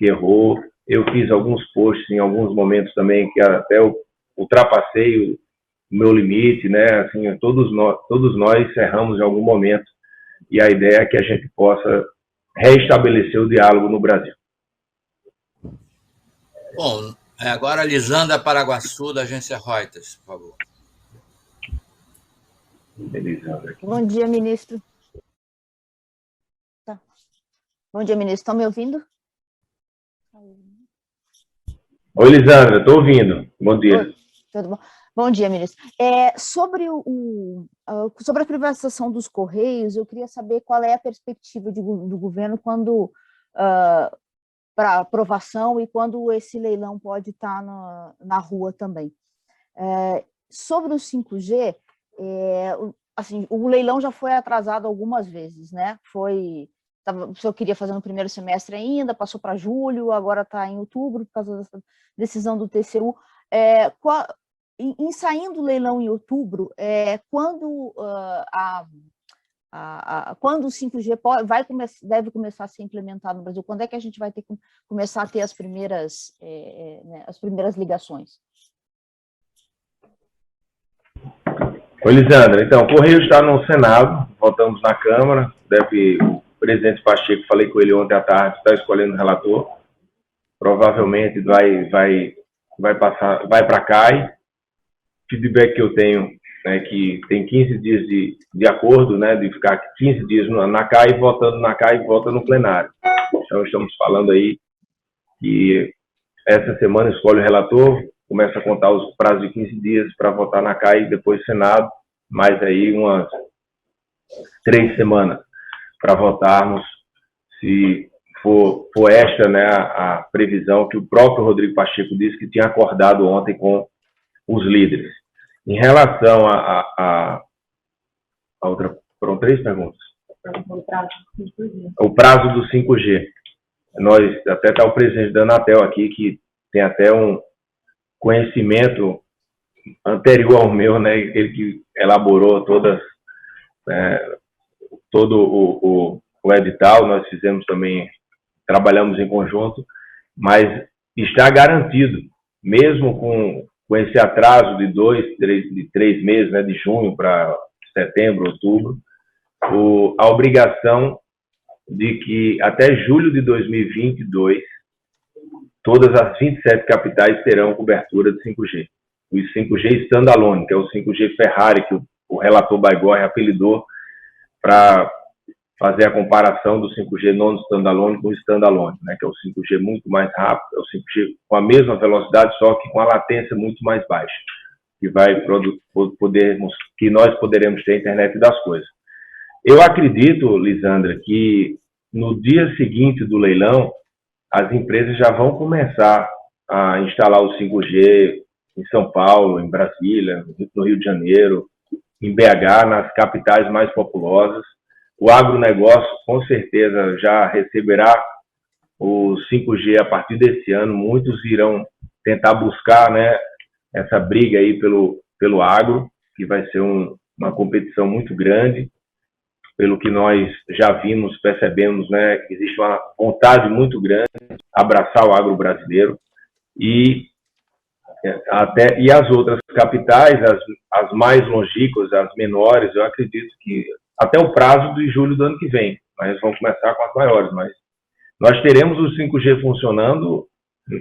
errou. Eu fiz alguns posts em alguns momentos também que até eu ultrapassei o meu limite, né? Assim, todos nós erramos em algum momento, e a ideia é que a gente possa reestabelecer o diálogo no Brasil. Bom, agora Lisandra Paraguaçu, da agência Reuters, por favor. Bom dia, ministro. Tá. Bom dia, ministro. Estão me ouvindo? Oi, Lisandra, estou ouvindo. Bom dia. Oi, tudo bom? Bom dia, ministro. Sobre a privatização dos Correios, eu queria saber qual é a perspectiva do governo quando para aprovação e quando esse leilão pode estar na rua também. Sobre o 5G, assim, o leilão já foi atrasado algumas vezes, né? O senhor queria fazer no primeiro semestre ainda, passou para julho, agora está em outubro por causa dessa decisão do TCU. Em saindo o leilão em outubro, quando o 5G deve começar a ser implementado no Brasil? Quando é que a gente vai começar a ter as primeiras ligações? Oi, Lisandra. Então, o Correio está no Senado, votamos na Câmara, o presidente Pacheco, falei com ele ontem à tarde, está escolhendo o relator, provavelmente vai para a CAI. Feedback que eu tenho é que tem 15 dias de acordo, né, de ficar 15 dias na CAI, votando na CAI e vota no plenário. Então, estamos falando aí que essa semana escolhe o relator, começa a contar os prazos de 15 dias para votar na CAI, depois Senado, mais aí umas 3 semanas para votarmos, se for esta, né, a previsão que o próprio Rodrigo Pacheco disse que tinha acordado ontem com os líderes. Em relação a outra, foram 3 perguntas. O prazo do 5G. Nós, até está o presidente da Anatel aqui, que tem até um conhecimento anterior ao meu, né? Ele que elaborou todo o edital, nós fizemos também, trabalhamos em conjunto, mas está garantido, mesmo com esse atraso de 3 meses, né, de junho para setembro, outubro, a obrigação de que até julho de 2022 todas as 27 capitais terão cobertura de 5G. O 5G standalone, que é o 5G Ferrari, que o relator Baigorre apelidou para fazer a comparação do 5G non-standalone com o standalone, né, que é o 5G muito mais rápido, é o 5G com a mesma velocidade, só que com a latência muito mais baixa, que que nós poderemos ter a internet das coisas. Eu acredito, Lisandra, que no dia seguinte do leilão, as empresas já vão começar a instalar o 5G em São Paulo, em Brasília, no Rio de Janeiro, em BH, nas capitais mais populosas. O agronegócio, com certeza, já receberá o 5G a partir desse ano. Muitos irão tentar buscar, né, essa briga aí pelo agro, que vai ser uma competição muito grande. Pelo que nós já vimos, percebemos, né, que existe uma vontade muito grande de abraçar o agro brasileiro. E as outras capitais, as mais longínquas, as menores, eu acredito que até o prazo de julho do ano que vem, mas vão começar com as maiores, mas nós teremos o 5G funcionando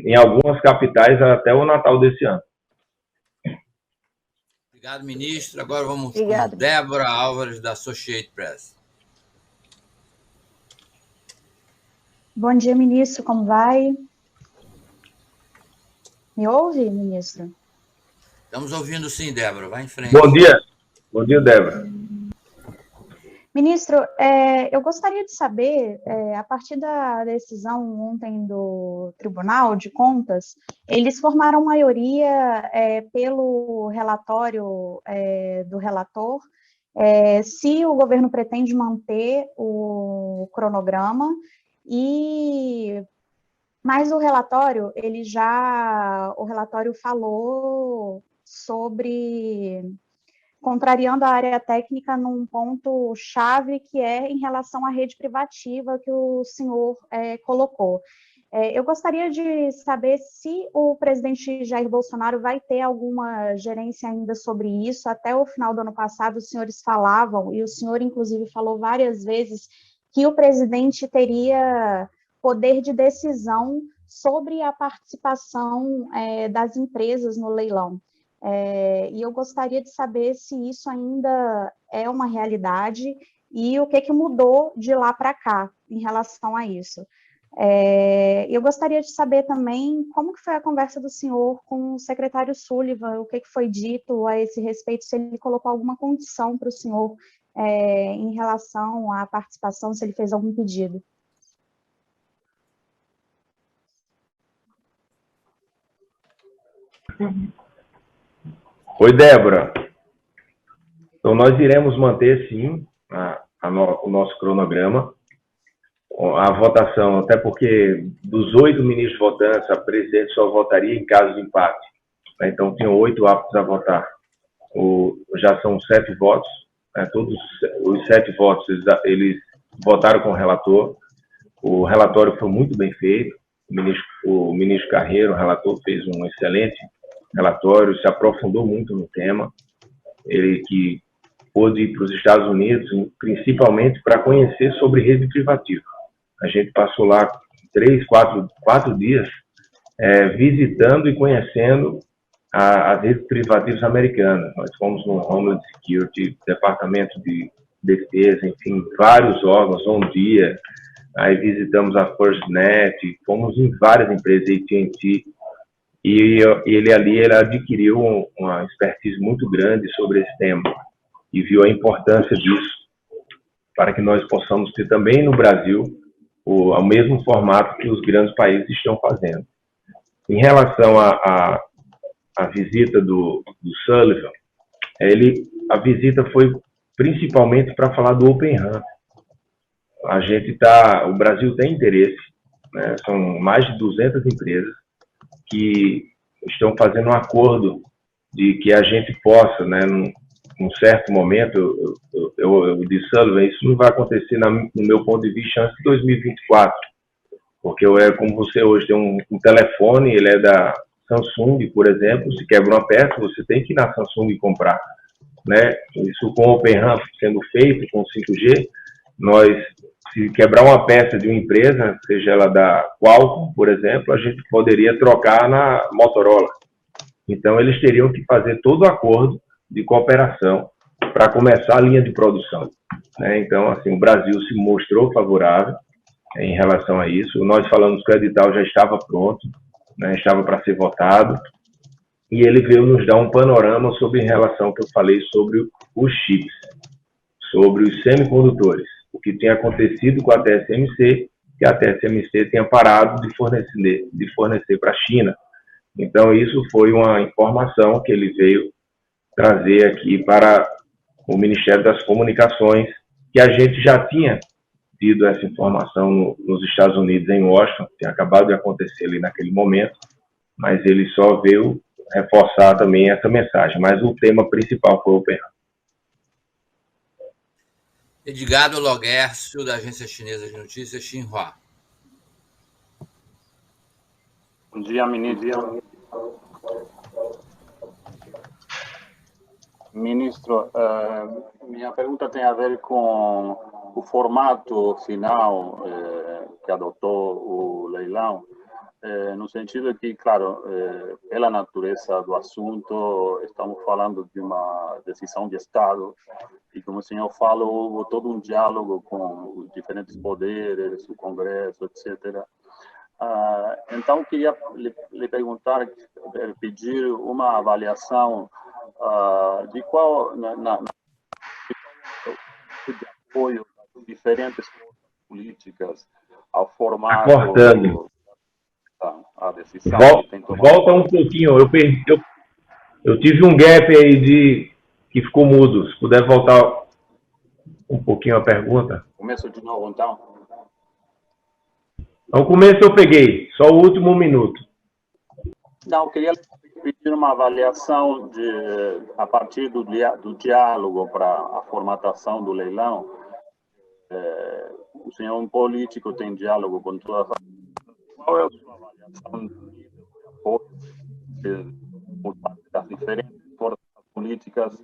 em algumas capitais até o Natal desse ano. Obrigado, ministro. Agora vamos com Débora Álvares, da Associated Press. Bom dia, ministro. Como vai? Me ouve, ministro? Estamos ouvindo sim, Débora. Vai em frente. Bom dia. Bom dia, Débora. Ministro, eu gostaria de saber, a partir da decisão ontem do Tribunal de Contas, eles formaram maioria pelo relatório do relator, se o governo pretende manter o cronograma, mas o relatório, o relatório falou sobre contrariando a área técnica num ponto chave, que é em relação à rede privativa que o senhor colocou. Eu gostaria de saber se o presidente Jair Bolsonaro vai ter alguma gerência ainda sobre isso. Até o final do ano passado, os senhores falavam, e o senhor, inclusive, falou várias vezes, que o presidente teria poder de decisão sobre a participação das empresas no leilão. E eu gostaria de saber se isso ainda é uma realidade e o que mudou de lá para cá em relação a isso. Eu gostaria de saber também como que foi a conversa do senhor com o secretário Sullivan, o que foi dito a esse respeito, se ele colocou alguma condição para o senhor em relação à participação, se ele fez algum pedido. Oi, Débora. Então, nós iremos manter, sim, o nosso cronograma. A votação, até porque dos 8 ministros votantes, a presidente só votaria em caso de empate. Então, tinham 8 aptos a votar. Já são 7 votos. Todos os 7 votos, eles votaram com o relator. O relatório foi muito bem feito. O ministro Carreiro, o relator, fez um excelente relatório, se aprofundou muito no tema. Ele que pôde ir para os Estados Unidos, principalmente para conhecer sobre rede privativa. A gente passou lá 4 dias visitando e conhecendo as redes privativas americanas. Nós fomos no Homeland Security, Departamento de Defesa, enfim, vários órgãos, dia. Aí visitamos a FirstNet, fomos em várias empresas, AT&T, e ele adquiriu uma expertise muito grande sobre esse tema e viu a importância disso para que nós possamos ter também no Brasil o mesmo formato que os grandes países estão fazendo. Em relação à visita do Sullivan, a visita foi principalmente para falar do Open RAN. o Brasil tem interesse, né? São mais de 200 empresas que estão fazendo um acordo de que a gente possa, né, num certo momento, eu disse, Sullivan, isso não vai acontecer no meu ponto de vista antes de 2024, porque como você hoje tem um telefone, ele é da Samsung, por exemplo, se quebra uma peça, você tem que ir na Samsung comprar, né? Isso com o Open RAM sendo feito, com 5G, se quebrar uma peça de uma empresa, seja ela da Qualcomm, por exemplo, a gente poderia trocar na Motorola. Então, eles teriam que fazer todo o acordo de cooperação para começar a linha de produção, né? Então, assim, o Brasil se mostrou favorável em relação a isso. Nós falamos que o edital já estava pronto, né? Estava para ser votado, e ele veio nos dar um panorama sobre em relação ao que eu falei sobre os chips, sobre os semicondutores, o que tinha acontecido com a TSMC, que a TSMC tinha parado de fornecer para a China. Então, isso foi uma informação que ele veio trazer aqui para o Ministério das Comunicações, que a gente já tinha tido essa informação nos Estados Unidos, em Washington, que tinha acabado de acontecer ali naquele momento, mas ele só veio reforçar também essa mensagem. Mas o tema principal foi o Open RAM. Edgardo Loguércio, da agência chinesa de notícias Xinhua. Bom dia, ministro. Ministro, minha pergunta tem a ver com o formato final que adotou o leilão, no sentido que, claro, pela natureza do assunto, estamos falando de uma decisão de Estado, e como o senhor falou, houve todo um diálogo com os diferentes poderes, o Congresso, etc. Então, queria lhe perguntar, pedir uma avaliação de qual de apoio das diferentes políticas ao formato da decisão. Volta um pouquinho, eu tive um gap aí que ficou mudo. Se puder voltar um pouquinho a pergunta. Começo de novo, então. No começo eu peguei, só o último minuto. Não, eu queria pedir uma avaliação a partir do diálogo para a formatação do leilão. O senhor é um político, tem diálogo com todas as... Qual é a sua avaliação de apoio por parte das diferentes forças políticas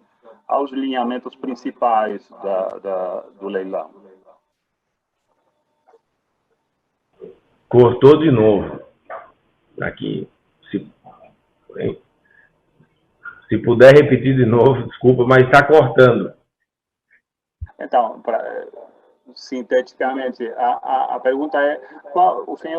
aos alinhamentos principais do leilão? Cortou de novo. Aqui. Se puder repetir de novo, desculpa, mas está cortando. Então, sinteticamente, a pergunta é: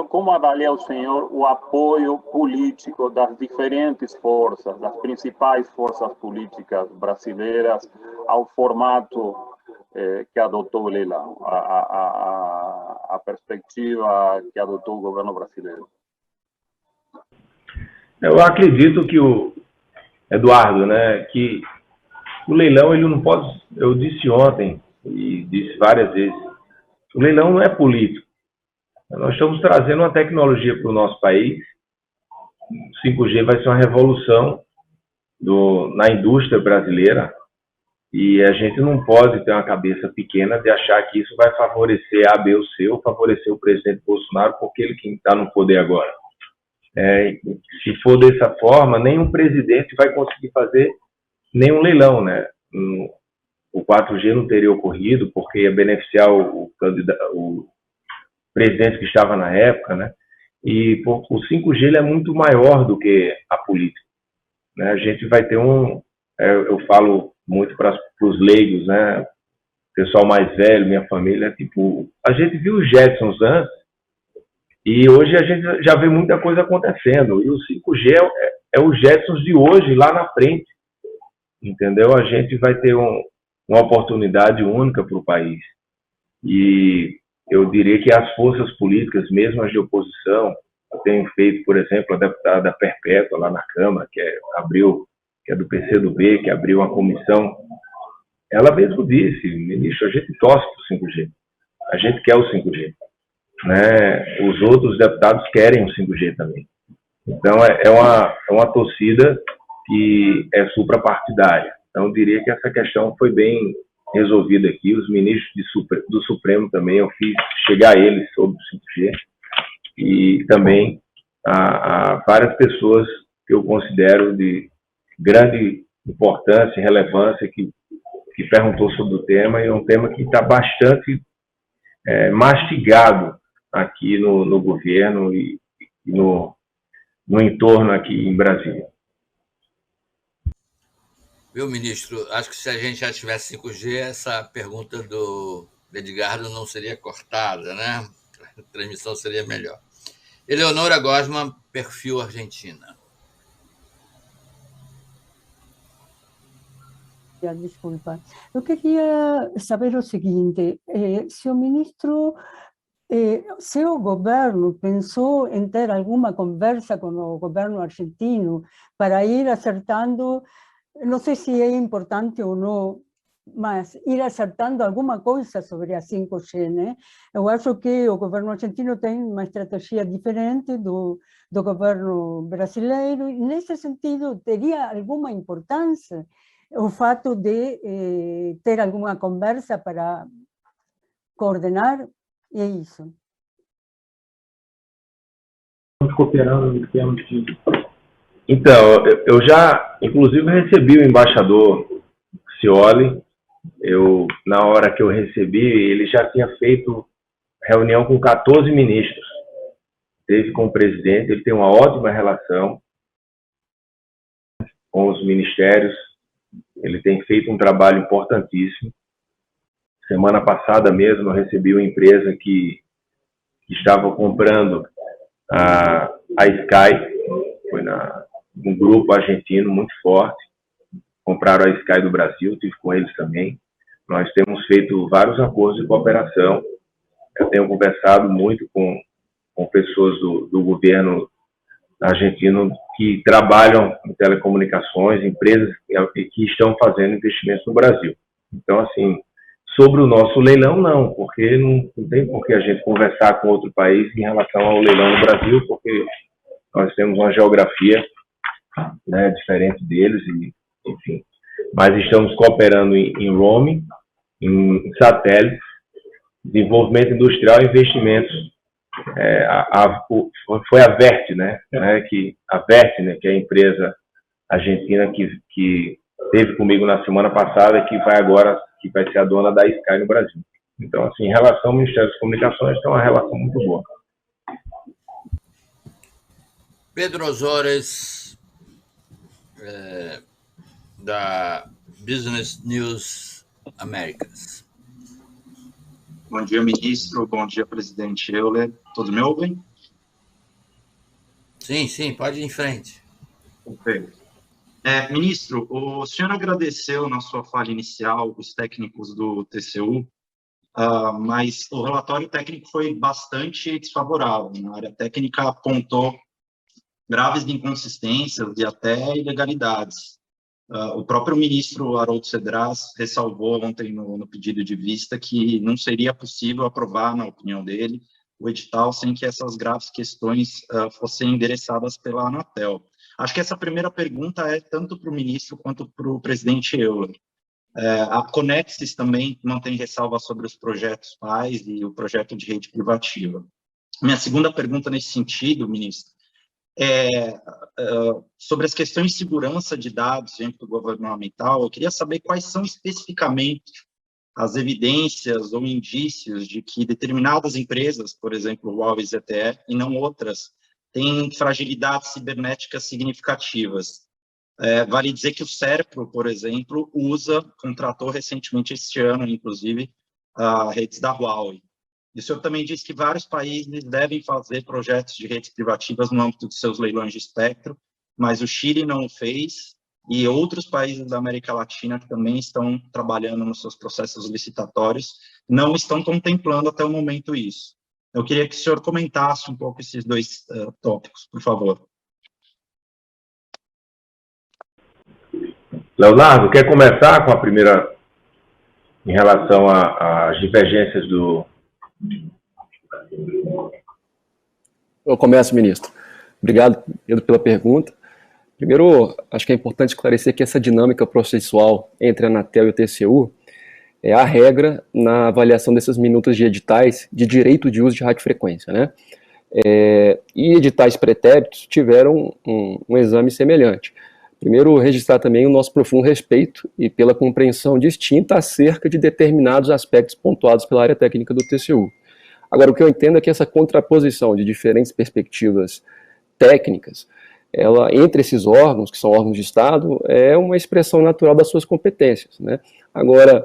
como avalia o senhor o apoio político das diferentes forças, das principais forças políticas brasileiras ao formato que adotou o leilão, a perspectiva que adotou o governo brasileiro? Eu acredito que o Eduardo, né, que o leilão, ele não pode, eu disse ontem e disse várias vezes, o leilão não é político. Nós estamos trazendo uma tecnologia para o nosso país. O 5G vai ser uma revolução na indústria brasileira, e a gente não pode ter uma cabeça pequena de achar que isso vai favorecer A, B ou C, ou favorecer o presidente Bolsonaro, porque ele quem está no poder agora. Se for dessa forma, nenhum presidente vai conseguir fazer nenhum leilão, né? O 4G não teria ocorrido, porque ia beneficiar o presidente que estava na época, né? E o 5G ele é muito maior do que a política, né? A gente vai ter eu falo muito para os leigos, né? Pessoal mais velho, minha família, tipo, a gente viu os Jetsons antes, e hoje a gente já vê muita coisa acontecendo. E o 5G é os Jetsons de hoje, lá na frente. Entendeu? A gente vai ter uma oportunidade única para o país. E eu diria que as forças políticas, mesmo as de oposição, eu tenho feito, por exemplo, a deputada Perpétua lá na Câmara, que é do PCdoB, que abriu uma comissão. Ela mesmo disse: ministro, a gente torce para o 5G. a gente quer o 5G, né? Os outros deputados querem o 5G também. Então, é uma torcida que é suprapartidária. Então, eu diria que essa questão foi bem resolvida aqui. Os ministros do Supremo também, eu fiz chegar a eles sobre o 5G. E também a várias pessoas que eu considero de grande importância e relevância que perguntou sobre o tema, e é um tema que está bastante mastigado aqui no governo e no entorno aqui em Brasília. Viu, ministro? Acho que se a gente já tivesse 5G, essa pergunta do Edgardo não seria cortada, né? A transmissão seria melhor. Eleonora Gosman, perfil Argentina. Desculpa. Eu queria saber o seguinte, se o ministro, se o governo pensou em ter alguma conversa com o governo argentino para ir acertando, não sei se é importante ou não, mas ir acertando alguma coisa sobre a 5G, né? Eu acho que o governo argentino tem uma estratégia diferente do governo brasileiro, e nesse sentido teria alguma importância o fato de ter alguma conversa para coordenar, e é isso. Estamos cooperando em termos de... Então, eu já, inclusive, recebi o embaixador Scioli. Na hora que eu recebi, ele já tinha feito reunião com 14 ministros. Teve com o presidente, ele tem uma ótima relação com os ministérios. Ele tem feito um trabalho importantíssimo. Semana passada mesmo, eu recebi uma empresa que estava comprando a Sky, foi um grupo argentino muito forte. Compraram a Sky do Brasil, estive com eles também. Nós temos feito vários acordos de cooperação. Eu tenho conversado muito com pessoas do governo argentino que trabalham em telecomunicações, empresas que estão fazendo investimentos no Brasil. Então, assim, sobre o nosso leilão, não, porque não tem por que a gente conversar com outro país em relação ao leilão no Brasil, porque nós temos uma geografia, né, diferente deles, e, enfim. Mas estamos cooperando em roaming, em satélites, desenvolvimento industrial e investimentos. Foi a Vert, né, que é a empresa argentina que esteve comigo na semana passada, que vai ser a dona da Sky no Brasil. Então, assim, em relação ao Ministério das Comunicações, tem uma relação muito boa. Pedro Osores, da Business News Americas. Bom dia, ministro. Bom dia, presidente Euler. Todos me ouvem? Sim, pode ir em frente. Perfeito. Ministro, o senhor agradeceu na sua fala inicial os técnicos do TCU, mas o relatório técnico foi bastante desfavorável. A área técnica apontou graves inconsistências e até ilegalidades. O próprio ministro Haroldo Cedras ressalvou ontem no pedido de vista que não seria possível aprovar, na opinião dele, o edital sem que essas graves questões fossem endereçadas pela Anatel. Acho que essa primeira pergunta é tanto para o ministro quanto para o presidente Euler. A Conexis também mantém ressalva sobre os projetos PAIS e o projeto de rede privativa. Minha segunda pergunta nesse sentido, ministro, sobre as questões de segurança de dados dentro do governamental. Eu queria saber quais são especificamente as evidências ou indícios de que determinadas empresas, por exemplo, Huawei e ZTE, e não outras, têm fragilidades cibernéticas significativas. Vale dizer que o SERPRO, por exemplo, contratou recentemente este ano, inclusive, redes da Huawei. E o senhor também disse que vários países devem fazer projetos de redes privativas no âmbito de seus leilões de espectro, mas o Chile não o fez, e outros países da América Latina que também estão trabalhando nos seus processos licitatórios não estão contemplando até o momento isso. Eu queria que o senhor comentasse um pouco esses dois tópicos, por favor. Leonardo, quer começar com a primeira, em relação às divergências do Eu começo, ministro. Obrigado, Pedro, pela pergunta. Primeiro, acho que é importante esclarecer que essa dinâmica processual entre a Anatel e o TCU é a regra na avaliação dessas minutas de editais de direito de uso de radiofrequência, né? E editais pretéritos tiveram um exame semelhante. Primeiro, registrar também o nosso profundo respeito e pela compreensão distinta acerca de determinados aspectos pontuados pela área técnica do TCU. Agora, o que eu entendo é que essa contraposição de diferentes perspectivas técnicas, ela, entre esses órgãos, que são órgãos de Estado, é uma expressão natural das suas competências, né? Agora,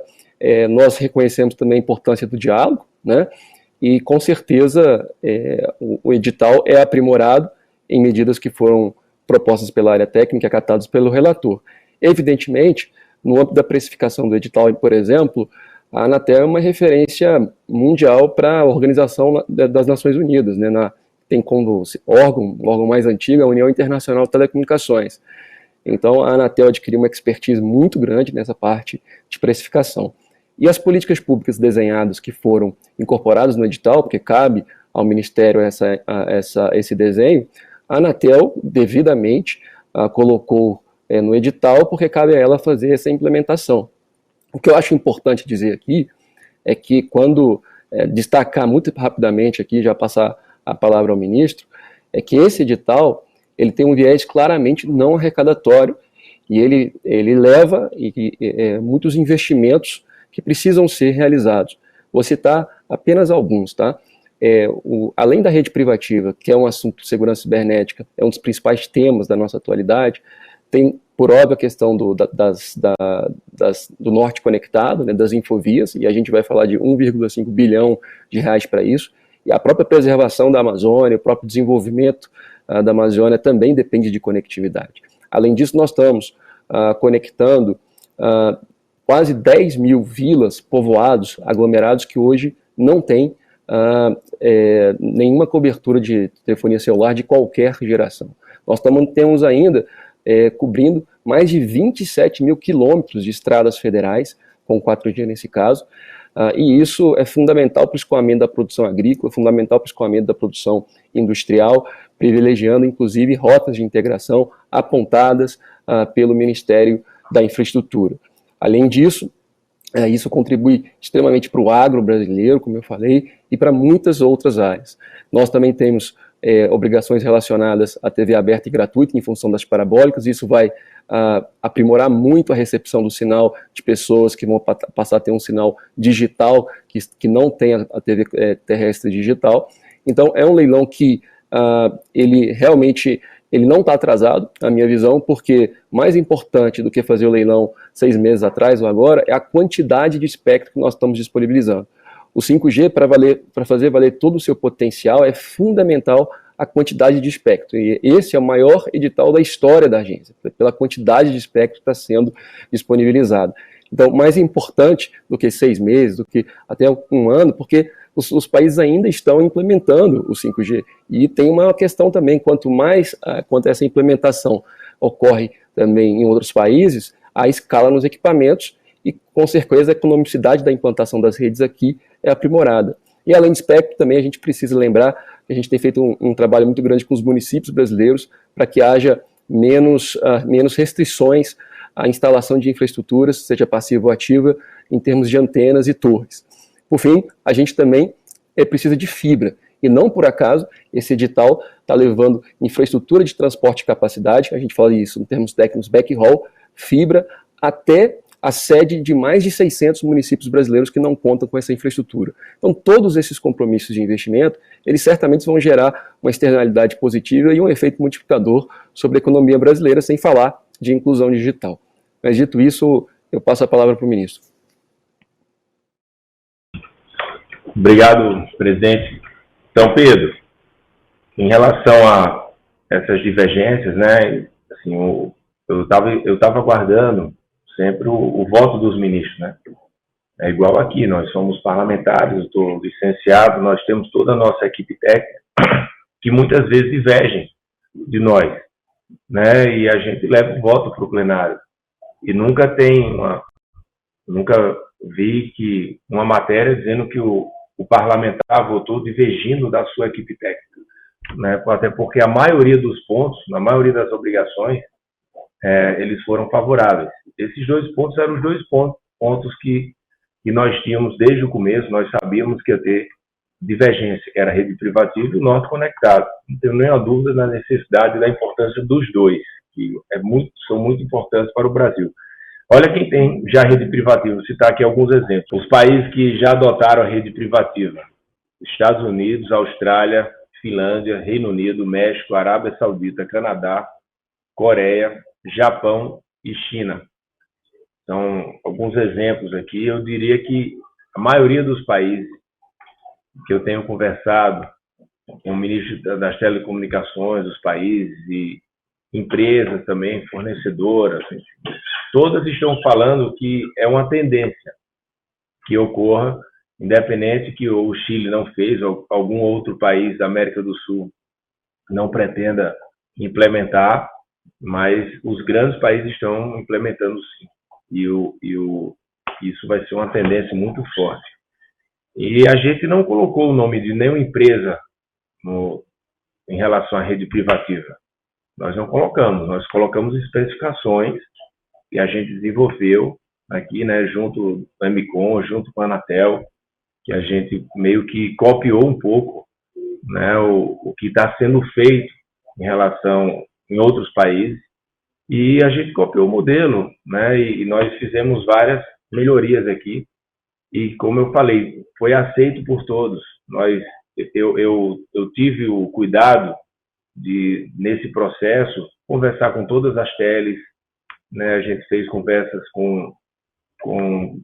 nós reconhecemos também a importância do diálogo, né? E, com certeza, o edital é aprimorado em medidas que foram propostas pela área técnica, acatadas pelo relator. Evidentemente, no âmbito da precificação do edital, por exemplo, a Anatel é uma referência mundial para a Organização das Nações Unidas, né? Tem como órgão mais antigo a União Internacional de Telecomunicações. Então, a Anatel adquiriu uma expertise muito grande nessa parte de precificação. E as políticas públicas desenhadas que foram incorporadas no edital, porque cabe ao Ministério esse desenho, a Anatel devidamente colocou no edital, porque cabe a ela fazer essa implementação. O que eu acho importante dizer aqui é que quando destacar muito rapidamente aqui, já passar a palavra ao ministro, é que esse edital ele tem um viés claramente não arrecadatório e ele leva muitos investimentos que precisam ser realizados. Vou citar apenas alguns, tá? Além da rede privativa, que é um assunto de segurança cibernética, é um dos principais temas da nossa atualidade, tem, por óbvio, a questão do norte conectado, né, das infovias, e a gente vai falar de 1,5 bilhão de reais para isso, e a própria preservação da Amazônia, o próprio desenvolvimento da Amazônia também depende de conectividade. Além disso, nós estamos conectando quase 10 mil vilas, povoados, aglomerados que hoje não têm nenhuma cobertura de telefonia celular de qualquer geração. Nós temos ainda cobrindo mais de 27 mil quilômetros de estradas federais, com 4G nesse caso, e isso é fundamental para o escoamento da produção agrícola, fundamental para o escoamento da produção industrial, privilegiando inclusive rotas de integração apontadas pelo Ministério da Infraestrutura. Além disso, isso contribui extremamente para o agro brasileiro, como eu falei, e para muitas outras áreas. Nós também temos obrigações relacionadas à TV aberta e gratuita em função das parabólicas, isso vai aprimorar muito a recepção do sinal de pessoas que vão passar a ter um sinal digital, que não tem a TV terrestre digital. Então, é um leilão que ele realmente não está atrasado, na minha visão, porque mais importante do que fazer o leilão 6 meses atrás ou agora é a quantidade de espectro que nós estamos disponibilizando. O 5G, para fazer valer todo o seu potencial, é fundamental a quantidade de espectro. E esse é o maior edital da história da agência, pela quantidade de espectro que está sendo disponibilizado. Então, mais importante do que 6 meses, do que até 1 ano, porque os países ainda estão implementando o 5G. E tem uma questão também, quanto essa implementação ocorre também em outros países, a escala nos equipamentos e, com certeza, a economicidade da implantação das redes aqui é aprimorada. E, além de espectro, também a gente precisa lembrar que a gente tem feito um trabalho muito grande com os municípios brasileiros para que haja menos restrições à instalação de infraestruturas, seja passiva ou ativa, em termos de antenas e torres. Por fim, a gente também precisa de fibra. E não por acaso, esse edital está levando infraestrutura de transporte de capacidade, a gente fala isso em termos técnicos, backhaul, fibra, até a sede de mais de 600 municípios brasileiros que não contam com essa infraestrutura. Então, todos esses compromissos de investimento, eles certamente vão gerar uma externalidade positiva e um efeito multiplicador sobre a economia brasileira, sem falar de inclusão digital. Mas, dito isso, eu passo a palavra para o ministro. Obrigado, presidente. Então, Pedro, em relação a essas divergências, né, assim, eu estava aguardando sempre o voto dos ministros, né? É igual aqui, nós somos parlamentares, eu estou licenciado, nós temos toda a nossa equipe técnica, que muitas vezes divergem de nós, né? E a gente leva o voto para o plenário. E nunca vi que uma matéria dizendo que o o parlamentar votou divergindo da sua equipe técnica, né? Até porque a maioria dos pontos, na maioria das obrigações, eles foram favoráveis. Esses 2 pontos eram os 2 pontos que nós tínhamos desde o começo. Nós sabíamos que ia ter divergência, que era a rede privativa e o norte conectado. Não tenho nenhuma dúvida da necessidade e da importância dos dois, que são muito importantes para o Brasil. Olha quem tem já rede privativa, vou citar aqui alguns exemplos. Os países que já adotaram a rede privativa: Estados Unidos, Austrália, Finlândia, Reino Unido, México, Arábia Saudita, Canadá, Coreia, Japão e China. São alguns exemplos aqui. Eu diria que a maioria dos países que eu tenho conversado com o ministro das telecomunicações dos países e empresas também, fornecedoras, todas estão falando que é uma tendência que ocorra, independente que o Chile não fez, ou algum outro país da América do Sul não pretenda implementar, mas os grandes países estão implementando sim. Isso vai ser uma tendência muito forte. E a gente não colocou o nome de nenhuma empresa em relação à rede privativa. Nós não colocamos, nós colocamos especificações que a gente desenvolveu aqui, né, junto com a Emicom, junto com a Anatel, que a gente meio que copiou um pouco, né, o que está sendo feito em relação em outros países, e a gente copiou o modelo, né, e nós fizemos várias melhorias aqui, e como eu falei, foi aceito por todos. Eu tive o cuidado de, nesse processo, conversar com todas as teles, né, a gente fez conversas com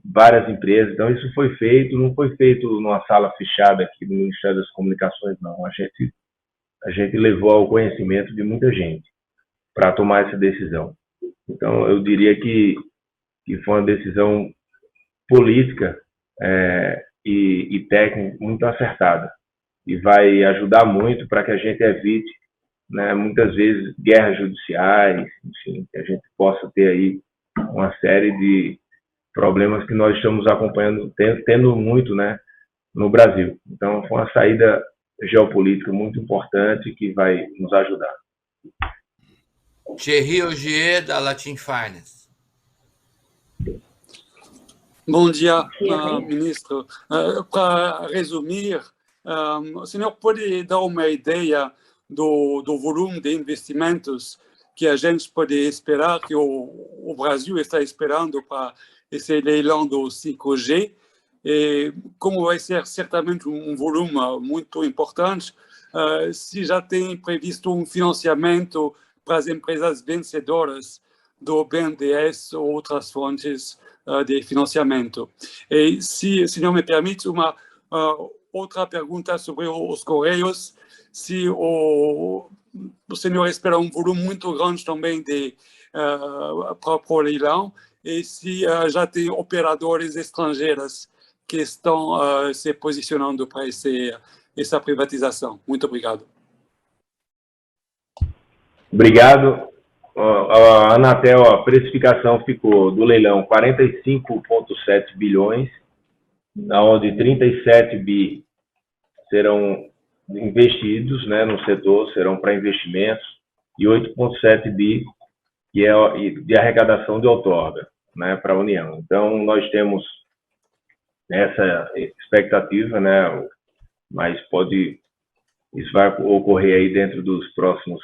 várias empresas, então isso foi feito, não foi feito numa sala fechada aqui do Ministério das Comunicações, não. A gente levou ao conhecimento de muita gente para tomar essa decisão. Então, eu diria que foi uma decisão política e técnica muito acertada, e vai ajudar muito para que a gente evite, né, muitas vezes guerras judiciais, enfim, que a gente possa ter aí uma série de problemas que nós estamos acompanhando, tendo muito, né, no Brasil. Então, foi uma saída geopolítica muito importante que vai nos ajudar. Thierry Augier, da Latin Finance. Bom dia, ministro. Para resumir, o senhor pode dar uma ideia do volume de investimentos que a gente pode esperar, que o Brasil está esperando para esse leilão do 5G, e como vai ser certamente um volume muito importante, se já tem previsto um financiamento para as empresas vencedoras do BNDES ou outras fontes de financiamento. E se o senhor me permite, uma outra pergunta sobre os Correios, se o senhor espera um volume muito grande também para o leilão, e se já tem operadores estrangeiros que estão se posicionando para essa privatização. Muito obrigado. Obrigado. A Anatel, a precificação ficou do leilão 45,7 bilhões, onde 37 bi serão investidos, né, no setor, serão para investimentos, e 8,7 bi que é de arrecadação de outorga, né, para a União. Então, nós temos essa expectativa, né, mas isso vai ocorrer aí dentro dos próximos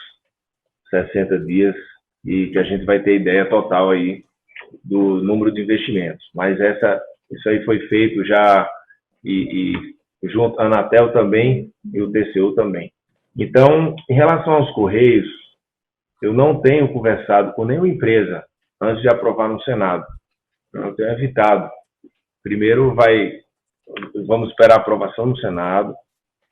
60 dias, e que a gente vai ter ideia total aí do número de investimentos. Mas isso aí foi feito já, e junto a Anatel também e o TCU também. Então, em relação aos Correios, eu não tenho conversado com nenhuma empresa antes de aprovar no Senado. Eu tenho evitado. Primeiro vamos esperar a aprovação no Senado,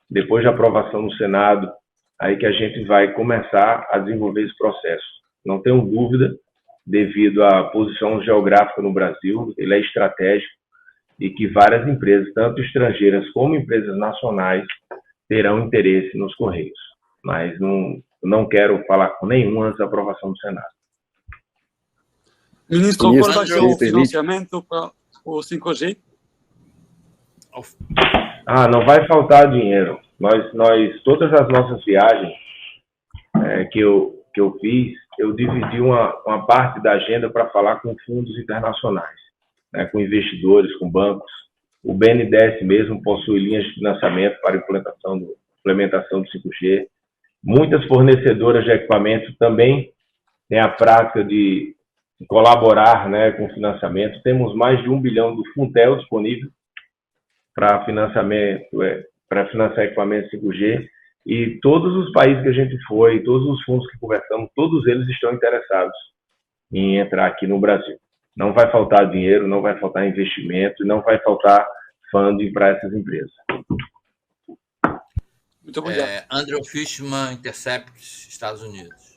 depois da aprovação no Senado, aí que a gente vai começar a desenvolver esse processo. Não tenho dúvida, devido à posição geográfica no Brasil, ele é estratégico, e que várias empresas, tanto estrangeiras como empresas nacionais, terão interesse nos Correios. Mas não quero falar com nenhum antes da aprovação do Senado. Ministro, qual vai ser o financiamento para o 5G? Não vai faltar dinheiro. Todas as nossas viagens que eu fiz, eu dividi uma parte da agenda para falar com fundos internacionais, né, com investidores, com bancos. O BNDES mesmo possui linhas de financiamento para implementação do 5G. Muitas fornecedoras de equipamento também têm a prática de colaborar, né, com financiamento. Temos mais de 1 bilhão do Funtel disponível para financiamento, para financiar equipamentos 5G. E todos os países que a gente foi, todos os fundos que conversamos, todos eles estão interessados em entrar aqui no Brasil. Não vai faltar dinheiro, não vai faltar investimento, não vai faltar funding para essas empresas. Muito obrigado. Andrew Fishman, Intercept, Estados Unidos.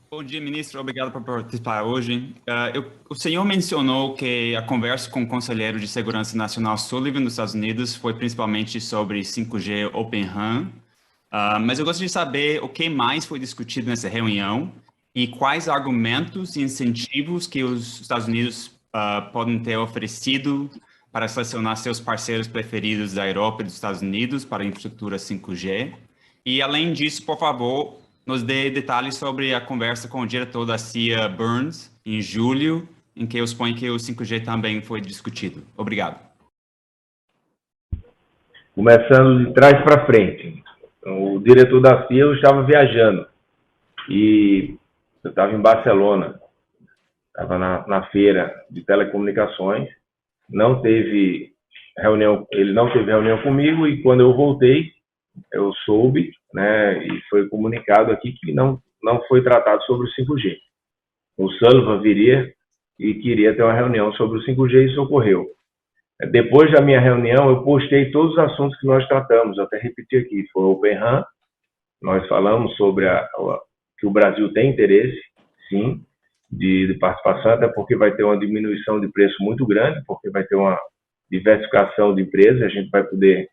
Bom dia, ministro. Obrigado por participar hoje. O senhor mencionou que a conversa com o conselheiro de Segurança Nacional Sullivan dos Estados Unidos foi principalmente sobre 5G Open RAN, mas eu gostaria de saber o que mais foi discutido nessa reunião e quais argumentos e incentivos que os Estados Unidos podem ter oferecido para selecionar seus parceiros preferidos da Europa e dos Estados Unidos para a infraestrutura 5G. E, além disso, por favor, nos dê detalhes sobre a conversa com o diretor da CIA, Burns, em julho, em que eu suponho que o 5G também foi discutido. Obrigado. Começando de trás para frente. O diretor da CIA, eu estava viajando e eu estava em Barcelona, estava na feira de telecomunicações, não teve reunião, ele não teve reunião comigo e quando eu voltei, eu soube, né, e foi comunicado aqui que não foi tratado sobre o 5G. O Sullivan viria e queria ter uma reunião sobre o 5G e isso ocorreu. Depois da minha reunião, eu postei todos os assuntos que nós tratamos, até repetir aqui, foi o Open RAN, nós falamos sobre que o Brasil tem interesse, sim, de participação, até porque vai ter uma diminuição de preço muito grande, porque vai ter uma diversificação de empresas, a gente vai poder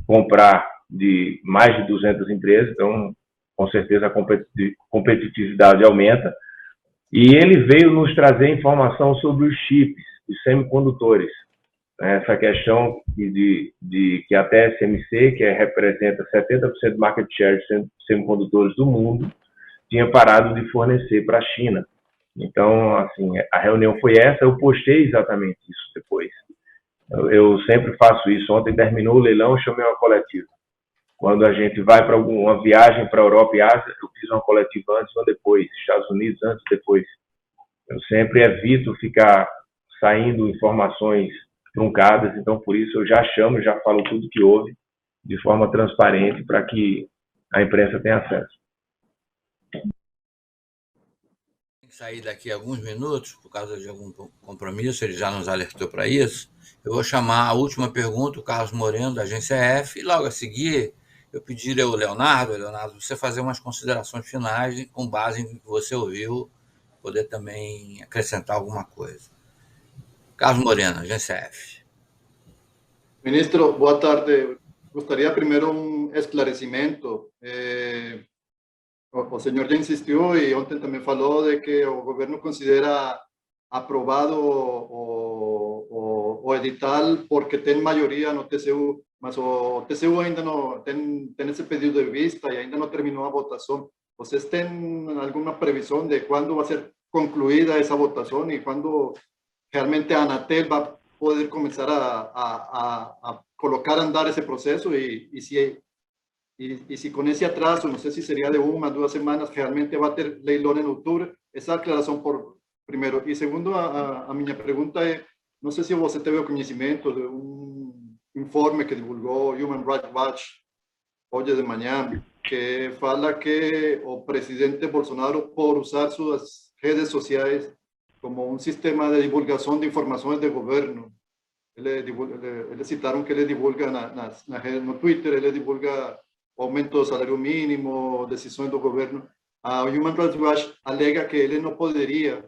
comprar de mais de 200 empresas, então, com certeza, a competitividade aumenta. E ele veio nos trazer informação sobre os chips, os semicondutores. Essa questão que a TSMC, que representa 70% do market share de semicondutores do mundo, tinha parado de fornecer para a China. Então, assim, a reunião foi essa, eu postei exatamente isso depois. Eu sempre faço isso. Ontem terminou o leilão, eu chamei uma coletiva. Quando a gente vai para alguma viagem para a Europa e Ásia, eu fiz uma coletiva antes ou depois, Estados Unidos antes ou depois. Eu sempre evito ficar saindo informações truncadas, então por isso eu já chamo, já falo tudo que houve de forma transparente para que a imprensa tenha acesso. Sair daqui a alguns minutos, por causa de algum compromisso, ele já nos alertou para isso. Eu vou chamar a última pergunta, o Carlos Moreno, da Agência F, e logo a seguir eu pediria ao Leonardo, você fazer umas considerações finais com base em que você ouviu, poder também acrescentar alguma coisa. Carlos Moreno, Agência F. Ministro, boa tarde. Gostaria primeiro esclarecimento. O senhor já insistiu e ontem também falou de que o governo considera aprovado o edital porque tem maioria no TCU, mas o TCU ainda não tem esse pedido de vista e ainda não terminou a votação. Vocês têm alguma previsão de quando vai ser concluída essa votação e quando realmente a Anatel vai poder começar a colocar a andar esse processo e se com esse atraso, não sei se seria de 1 a 2 semanas, realmente vai ter leilão em outubro? Essa aclaração por primeiro. E segundo, a minha pergunta é, não sei se você teve conhecimento de informe que divulgou Human Rights Watch hoje de manhã, que fala que o presidente Bolsonaro, por usar suas redes sociais como sistema de divulgação de informações do governo, eles citaram que ele divulga no Twitter, ele divulga aumento do salário mínimo, decisões do governo. A Human Rights Watch alega que ele não poderia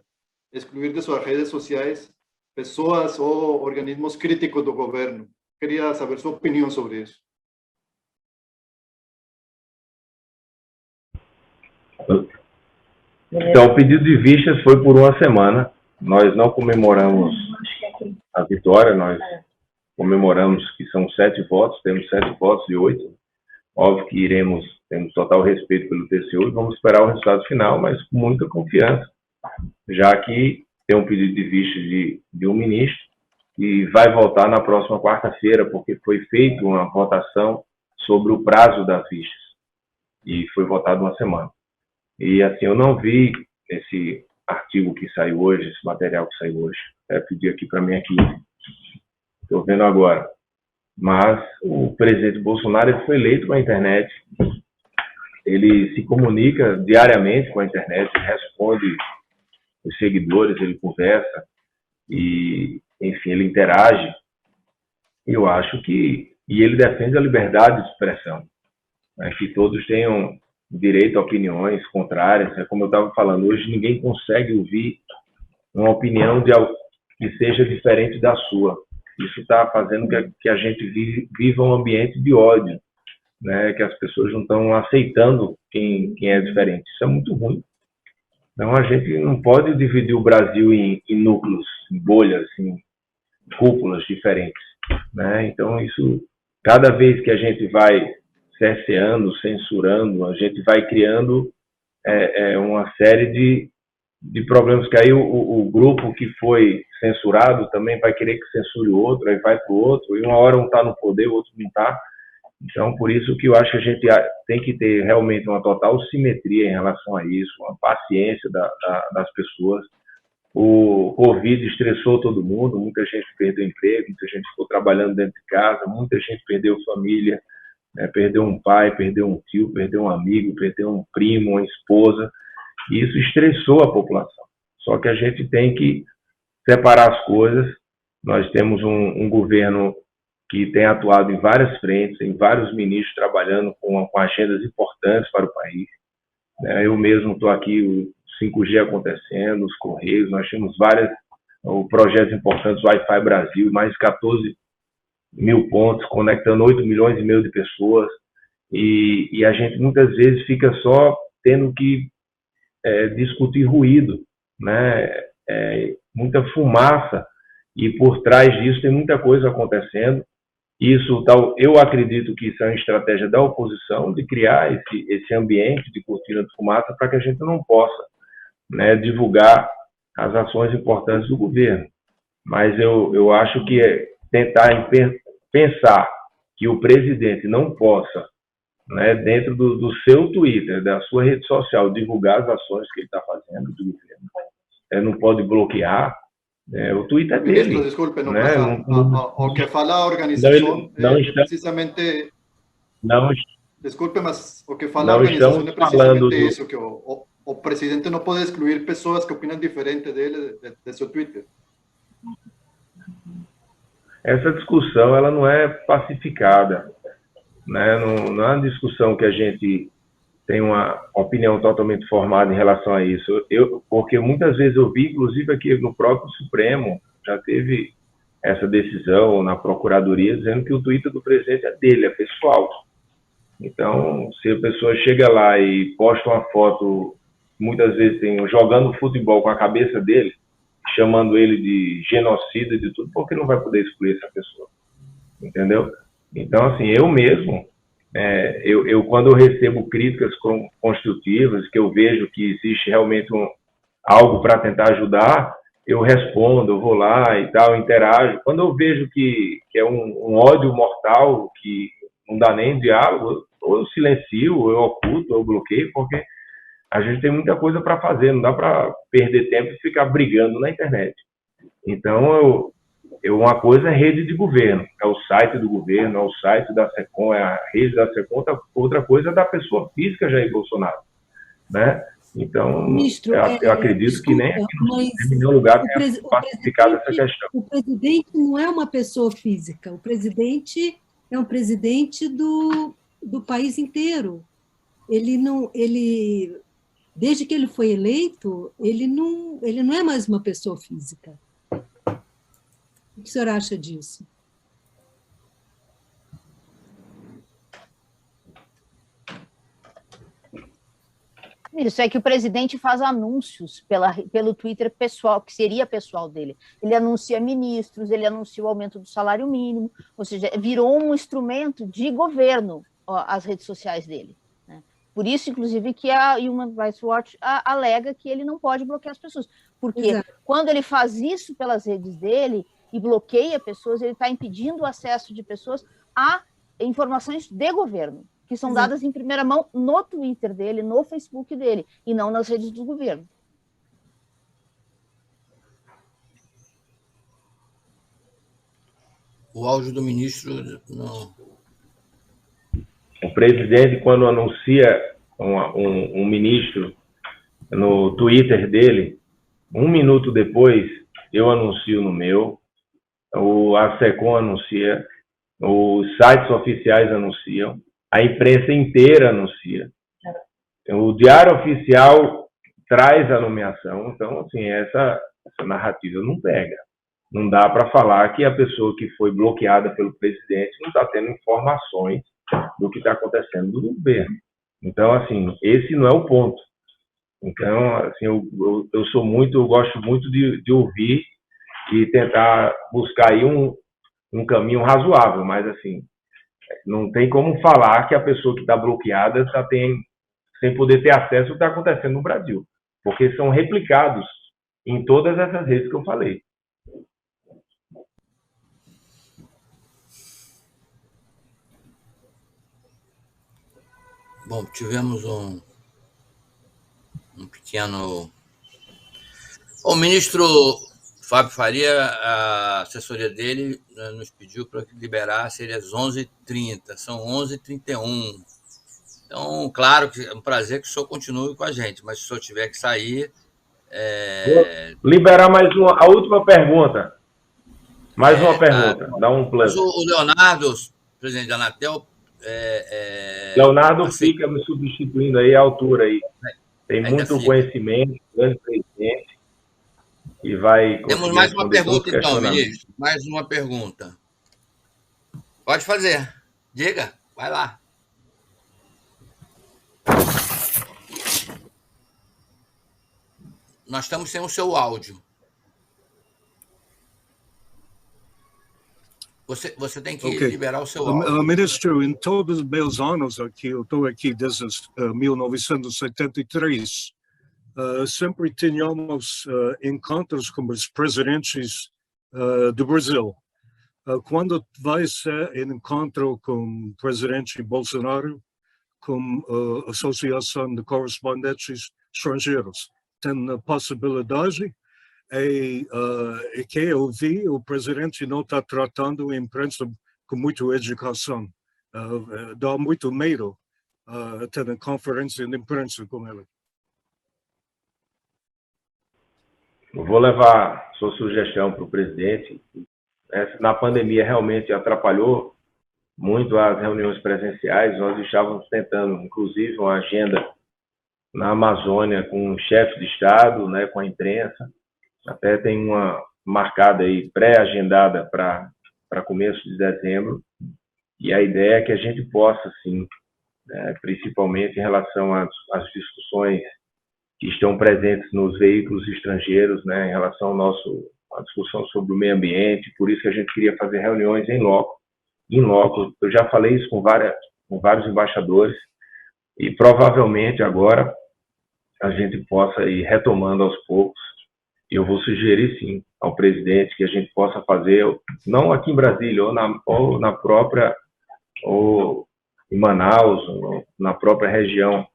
excluir de suas redes sociais pessoas ou organismos críticos do governo. Queria saber sua opinião sobre isso. Então, o pedido de vistas foi por 1 semana. Nós não comemoramos a vitória, nós comemoramos que são 7 votos, temos 7 votos de 8. Óbvio que temos total respeito pelo TCU e vamos esperar o resultado final, mas com muita confiança, já que tem um pedido de vista de um ministro e vai votar na próxima quarta-feira, porque foi feita uma votação sobre o prazo das vistas e foi votado uma semana. E assim, eu não vi esse artigo que saiu hoje, esse material que saiu hoje. Pedi aqui para mim aqui. Estou vendo agora. Mas o presidente Bolsonaro ele foi eleito com a internet. Ele se comunica diariamente com a internet, responde os seguidores, ele conversa e, enfim, ele interage. E eu acho que ele defende a liberdade de expressão, né, que todos tenham direito a opiniões contrárias. É como eu estava falando, hoje ninguém consegue ouvir uma opinião que seja diferente da sua. Isso está fazendo que a gente viva um ambiente de ódio, né? Que as pessoas não estão aceitando quem é diferente. Isso é muito ruim. Então, a gente não pode dividir o Brasil em núcleos, em bolhas, em cúpulas diferentes, né? Então, isso, cada vez que a gente vai cerceando, censurando, a gente vai criando uma série de problemas, que aí o grupo que foi censurado também vai querer que censure o outro, aí vai para o outro, e uma hora um está no poder, o outro não está. Então, por isso que eu acho que a gente tem que ter realmente uma total simetria em relação a isso, uma paciência das pessoas. O Covid estressou todo mundo, muita gente perdeu emprego, muita gente ficou trabalhando dentro de casa, muita gente perdeu família, né, perdeu um pai, perdeu um tio, perdeu um amigo, perdeu um primo, uma esposa, e isso estressou a população. Só que a gente tem que separar as coisas. Nós temos um governo que tem atuado em várias frentes, tem vários ministros trabalhando com agendas importantes para o país. Eu mesmo estou aqui, o 5G acontecendo, os Correios, nós temos vários projetos importantes, o Wi-Fi Brasil, mais de 14 mil pontos, conectando 8 milhões e meio de pessoas, e a gente muitas vezes fica só tendo que discutir ruído, né? Muita fumaça, e por trás disso tem muita coisa acontecendo. Isso, eu acredito que isso é uma estratégia da oposição de criar esse ambiente de cortina de fumaça para que a gente não possa, né, divulgar as ações importantes do governo. Mas eu acho que tentar pensar que o presidente não possa, né, dentro do seu Twitter, da sua rede social, divulgar as ações que ele está fazendo do governo, não pode bloquear. O Twitter é dele. Ministro, desculpe, não né? pasa. O que fala a organização precisamente. Desculpe, mas o que fala a organização é precisamente isso, que o presidente não pode excluir pessoas que opinam diferente dele de seu Twitter. Essa discussão ela não é pacificada, né? Não é uma discussão que a gente tem uma opinião totalmente formada em relação a isso. Porque muitas vezes eu vi, inclusive aqui no próprio Supremo, já teve essa decisão na Procuradoria, dizendo que o Twitter do presidente é dele, é pessoal. Então, se a pessoa chega lá e posta uma foto, muitas vezes jogando futebol com a cabeça dele, chamando ele de genocida e de tudo, por que não vai poder excluir essa pessoa? Entendeu? Então, assim, eu mesmo, quando eu recebo críticas construtivas, que eu vejo que existe realmente algo para tentar ajudar, eu respondo, eu vou lá e tal, interajo. Quando eu vejo que é um ódio mortal, que não dá nem diálogo, ou eu silencio, ou eu oculto, ou eu bloqueio, porque a gente tem muita coisa para fazer, não dá para perder tempo e ficar brigando na internet. Então, uma coisa é rede de governo, é o site do governo, é o site da SECOM, é a rede da SECOM, outra coisa é da pessoa física Jair Bolsonaro, né? Então, Ministro, eu acredito que nem aqui em nenhum lugar tenha pacificado essa questão. O presidente não é uma pessoa física, o presidente é um presidente do país inteiro. Desde que ele foi eleito, ele não é mais uma pessoa física. O que o senhor acha disso? Isso é que o presidente faz anúncios pelo Twitter pessoal, que seria pessoal dele. Ele anuncia ministros, ele anuncia o aumento do salário mínimo, ou seja, virou um instrumento de governo, as redes sociais dele. Né? Por isso, inclusive, que a Human Rights Watch alega que ele não pode bloquear as pessoas. Porque quando ele faz isso pelas redes dele e bloqueia pessoas, ele está impedindo o acesso de pessoas a informações de governo, que são dadas em primeira mão no Twitter dele, no Facebook dele, e não nas redes do governo. O áudio do ministro não. O presidente, quando anuncia um ministro no Twitter dele, 1 minuto depois eu anuncio no meu, a SECOM anuncia, os sites oficiais anunciam, a imprensa inteira anuncia. O Diário Oficial traz a nomeação. Então, assim, essa narrativa não pega. Não dá para falar que a pessoa que foi bloqueada pelo presidente não está tendo informações do que está acontecendo no governo. Então, assim, esse não é o ponto. Então, assim, eu gosto muito de ouvir e tentar buscar aí um caminho razoável, mas, assim, não tem como falar que a pessoa que está bloqueada sem poder ter acesso ao que está acontecendo no Brasil, porque são replicados em todas essas redes que eu falei. Bom, tivemos um pequeno... O ministro Fábio Faria, a assessoria dele nos pediu para que liberasse ele às 11h30, são 11h31. Então, claro que é um prazer que o senhor continue com a gente, mas se o senhor tiver que sair... Vou liberar a última pergunta. Mais uma pergunta, dá um plano. O Leonardo, presidente da Anatel... Leonardo fica me substituindo aí à altura aí. Tem muito conhecimento, grande presidente. E vai... Temos mais uma pergunta, então, ministro. Mais uma pergunta. Pode fazer. Diga, vai lá. Nós estamos sem o seu áudio. Você tem que liberar o seu áudio. Ministro, em todos os meus anos aqui, eu estou aqui desde 1973, sempre tínhamos encontros com os presidentes do Brasil. Quando vai ser encontro com o presidente Bolsonaro, com a Associação de Correspondentes Estrangeiros, tem a possibilidade? E que eu vi, o presidente não está tratando a imprensa com muita educação. Dá muito medo ter uma conferência de imprensa com ele. Eu vou levar sua sugestão para o presidente. Na pandemia realmente atrapalhou muito as reuniões presenciais. Nós estávamos tentando, inclusive, uma agenda na Amazônia com o chefe de Estado, né, com a imprensa. Até tem uma marcada aí, pré-agendada para começo de dezembro. E a ideia é que a gente possa, sim, principalmente em relação às discussões que estão presentes nos veículos estrangeiros, né, em relação à discussão sobre o meio ambiente. Por isso que a gente queria fazer reuniões em loco. Eu já falei isso com vários embaixadores e provavelmente agora a gente possa ir retomando aos poucos. Eu vou sugerir, sim, ao presidente que a gente possa fazer, não aqui em Brasília, ou em Manaus, ou na própria região,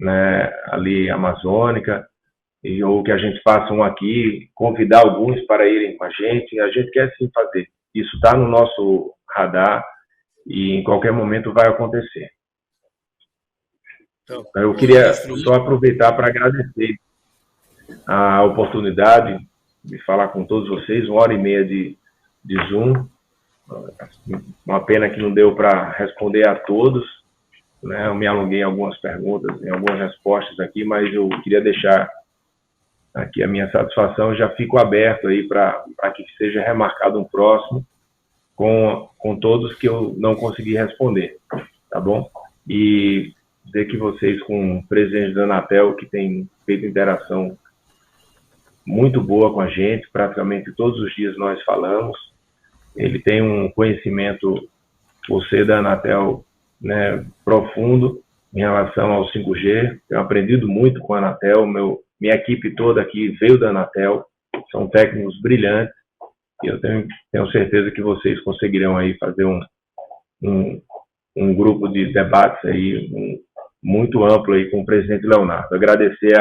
né, ali amazônica, ou que a gente faça um aqui, convidar alguns para irem com a gente quer sim fazer. Isso está no nosso radar e em qualquer momento vai acontecer. Então, eu queria só aproveitar para agradecer a oportunidade de falar com todos vocês, 1h30 de Zoom. Uma pena que não deu para responder a todos, né? Eu me alonguei em algumas perguntas, em algumas respostas aqui, mas eu queria deixar aqui a minha satisfação. Já fico aberto aí para que seja remarcado um próximo com todos que eu não consegui responder, tá bom? E dizer que vocês, com o presidente da Anatel, que tem feito interação muito boa com a gente, praticamente todos os dias nós falamos, ele tem um conhecimento, por ser da Anatel, né, profundo em relação ao 5G. Tenho aprendido muito com a Anatel, minha equipe toda aqui veio da Anatel, são técnicos brilhantes, e eu tenho certeza que vocês conseguirão aí fazer um grupo de debates aí muito amplo aí com o presidente Leonardo. Agradecer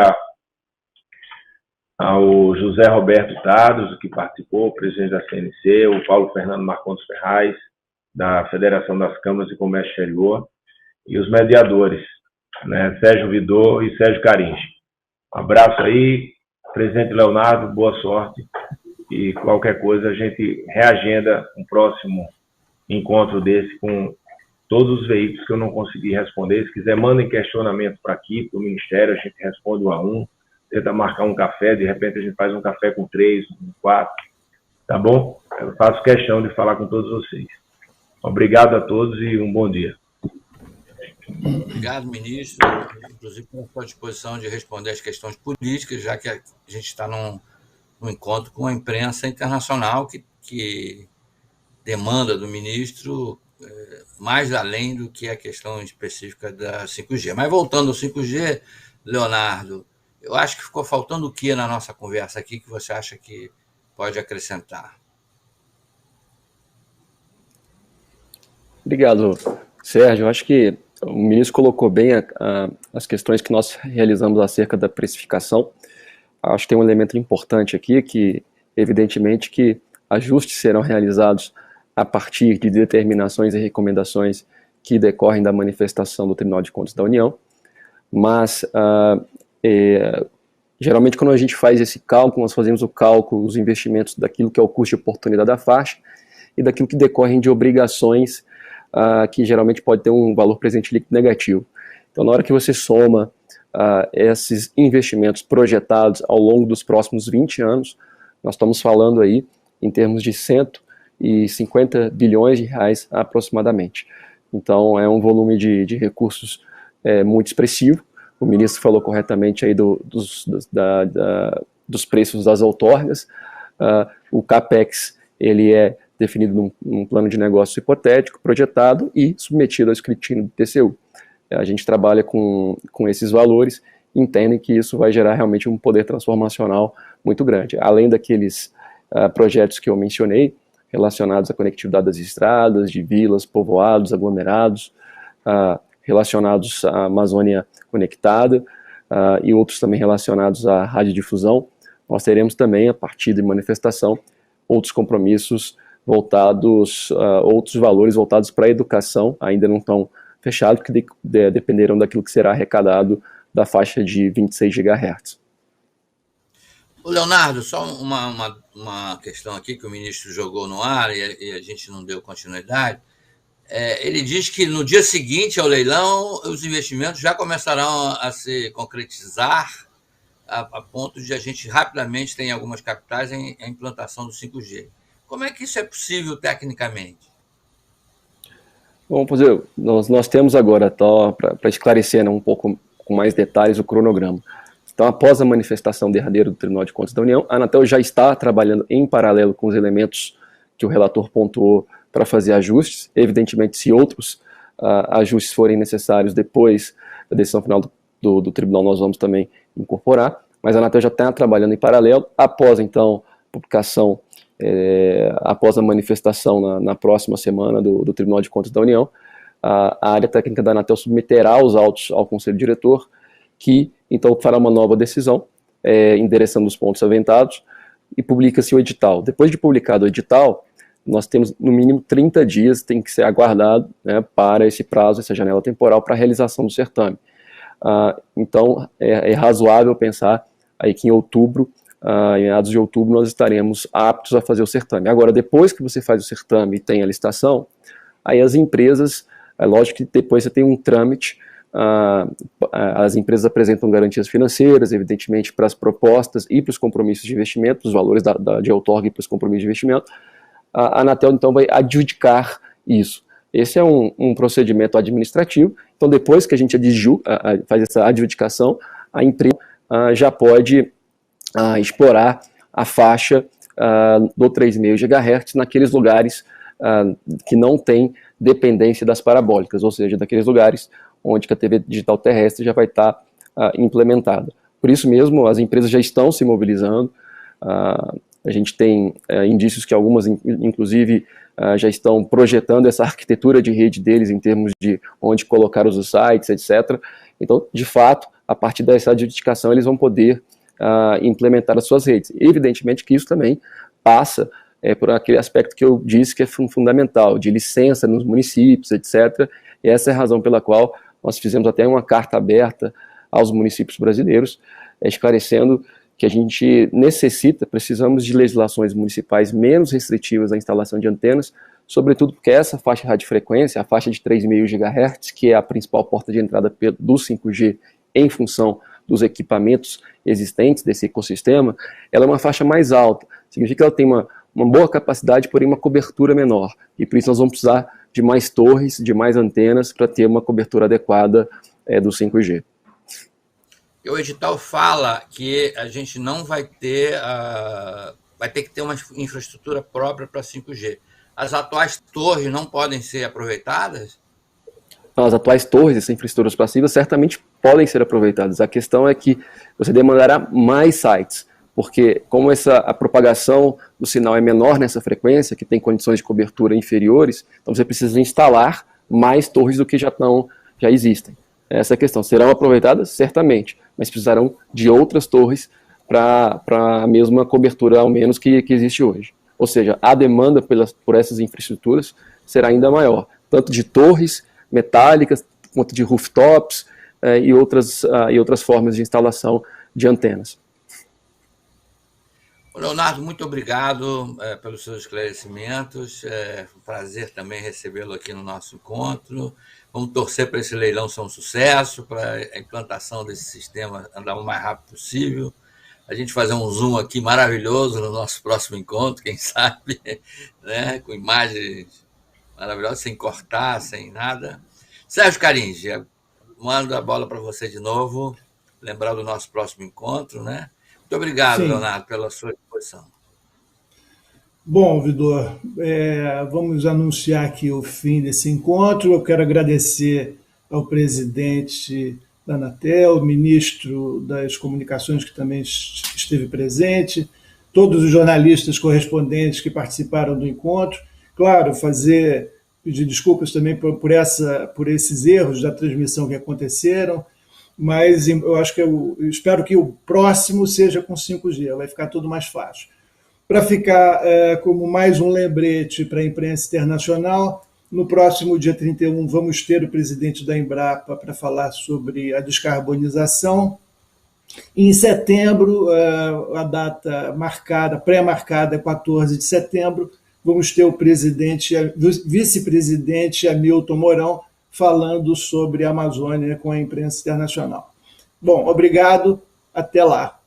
ao José Roberto Tados, que participou, o presidente da CNC, o Paulo Fernando Marcondes Ferraz, da Federação das Câmaras de Comércio Exterior, e os mediadores, né, Sérgio Vidor e Sérgio Caringe. Um abraço aí, presidente Leonardo, boa sorte, e qualquer coisa a gente reagenda um próximo encontro desse com todos os veículos que eu não consegui responder. Se quiser, mandem questionamento para aqui, para o Ministério, a gente responde um a um, tenta marcar um café, de repente a gente faz um café com 3, com 4, tá bom? Eu faço questão de falar com todos vocês. Obrigado a todos e um bom dia. Obrigado, ministro. Inclusive, estou à sua disposição de responder as questões políticas, já que a gente está num encontro com a imprensa internacional que demanda do ministro mais além do que a questão específica da 5G. Mas voltando ao 5G, Leonardo, eu acho que ficou faltando o que na nossa conversa aqui que você acha que pode acrescentar? Obrigado, Sérgio. Eu acho que o ministro colocou bem as questões que nós realizamos acerca da precificação. Acho que tem um elemento importante aqui, que evidentemente que ajustes serão realizados a partir de determinações e recomendações que decorrem da manifestação do Tribunal de Contas da União, mas geralmente quando a gente faz esse cálculo, nós fazemos o cálculo dos investimentos daquilo que é o custo de oportunidade da faixa e daquilo que decorrem de obrigações que geralmente pode ter um valor presente líquido negativo. Então, na hora que você soma esses investimentos projetados ao longo dos próximos 20 anos, nós estamos falando aí em termos de 150 bilhões de reais aproximadamente. Então, é um volume de recursos muito expressivo. O ministro falou corretamente aí dos preços das outorgas. O CAPEX, ele é definido num plano de negócio hipotético, projetado e submetido ao escrutínio do TCU. A gente trabalha com esses valores e entendem que isso vai gerar realmente um poder transformacional muito grande. Além daqueles projetos que eu mencionei, relacionados à conectividade das estradas, de vilas, povoados, aglomerados, relacionados à Amazônia Conectada e outros também relacionados à radiodifusão, nós teremos também, a partir de manifestação, outros compromissos voltados, outros valores voltados para a educação, ainda não estão fechados, que dependerão daquilo que será arrecadado da faixa de 26 GHz. Leonardo, só uma questão aqui que o ministro jogou no ar e a gente não deu continuidade. Ele diz que no dia seguinte ao leilão, os investimentos já começarão a se concretizar a ponto de a gente rapidamente ter em algumas capitais a implantação do 5G. Como é que isso é possível tecnicamente? Bom, nós temos agora, para esclarecer, né, um pouco com mais detalhes, o cronograma. Então, após a manifestação derradeira do Tribunal de Contas da União, a Anatel já está trabalhando em paralelo com os elementos que o relator pontuou para fazer ajustes. Evidentemente, se outros ajustes forem necessários depois da decisão final do tribunal, nós vamos também incorporar, mas a Anatel já está trabalhando em paralelo. Após, então, a publicação, após a manifestação na próxima semana do Tribunal de Contas da União, a área técnica da Anatel submeterá os autos ao Conselho Diretor, que então fará uma nova decisão, endereçando os pontos aventados, e publica-se o edital. Depois de publicado o edital, nós temos no mínimo 30 dias, tem que ser aguardado, né, para esse prazo, essa janela temporal, para a realização do certame. Então, é razoável pensar aí que em outubro, em meados de outubro, nós estaremos aptos a fazer o certame. Agora, depois que você faz o certame e tem a licitação, aí as empresas, é lógico que depois você tem um trâmite, as empresas apresentam garantias financeiras, evidentemente, para as propostas e para os compromissos de investimento, os valores de outorga e para os compromissos de investimento. A Anatel, então, vai adjudicar isso. Esse é um procedimento administrativo Então, depois que a gente faz essa adjudicação, a empresa já pode explorar a faixa do 3,5 GHz naqueles lugares que não tem dependência das parabólicas, ou seja, daqueles lugares onde a TV digital terrestre já vai estar implementada. Por isso mesmo, as empresas já estão se mobilizando. A gente tem indícios que algumas, inclusive, já estão projetando essa arquitetura de rede deles em termos de onde colocar os sites, etc. Então, de fato, a partir dessa adjudicação, eles vão poder implementar as suas redes. Evidentemente que isso também passa por aquele aspecto que eu disse que é fundamental, de licença nos municípios, etc. E essa é a razão pela qual nós fizemos até uma carta aberta aos municípios brasileiros, esclarecendo que a gente precisamos de legislações municipais menos restritivas à instalação de antenas, sobretudo porque essa faixa de radiofrequência, a faixa de 3,5 GHz, que é a principal porta de entrada do 5G em função dos equipamentos existentes desse ecossistema, ela é uma faixa mais alta. Significa que ela tem uma boa capacidade, porém uma cobertura menor. E por isso nós vamos precisar de mais torres, de mais antenas, para ter uma cobertura adequada do 5G. O edital fala que a gente não vai ter que ter uma infraestrutura própria para 5G. As atuais torres não podem ser aproveitadas? As atuais torres, essas infraestruturas passivas, certamente podem ser aproveitadas. A questão é que você demandará mais sites, porque como a propagação do sinal é menor nessa frequência, que tem condições de cobertura inferiores, então você precisa instalar mais torres do que já existem. Essa é a questão. Serão aproveitadas? Certamente, mas precisarão de outras torres para a mesma cobertura, ao menos, que existe hoje. Ou seja, a demanda por essas infraestruturas será ainda maior, tanto de torres metálicas, quanto de rooftops e outras formas de instalação de antenas. Leonardo, muito obrigado pelos seus esclarecimentos. É um prazer também recebê-lo aqui no nosso encontro. Vamos torcer para esse leilão ser um sucesso, para a implantação desse sistema andar o mais rápido possível. A gente fazer um zoom aqui maravilhoso no nosso próximo encontro, quem sabe, né? Com imagens maravilhosas, sem cortar, sem nada. Sérgio Caringi, mando a bola para você de novo, lembrar do nosso próximo encontro, né? Muito obrigado, sim, Leonardo, pela sua disposição. Bom, Vidor, vamos anunciar aqui o fim desse encontro. Eu quero agradecer ao presidente da Anatel, ministro das Comunicações, que também esteve presente, todos os jornalistas correspondentes que participaram do encontro. Claro, pedir desculpas também por esses erros da transmissão que aconteceram, mas eu espero que o próximo seja com 5G, vai ficar tudo mais fácil. Para ficar como mais um lembrete para a imprensa internacional, no próximo dia 31 vamos ter o presidente da Embrapa para falar sobre a descarbonização. Em setembro, a data pré-marcada é 14 de setembro, vamos ter o vice-presidente Hamilton Mourão falando sobre a Amazônia com a imprensa internacional. Bom, obrigado, até lá.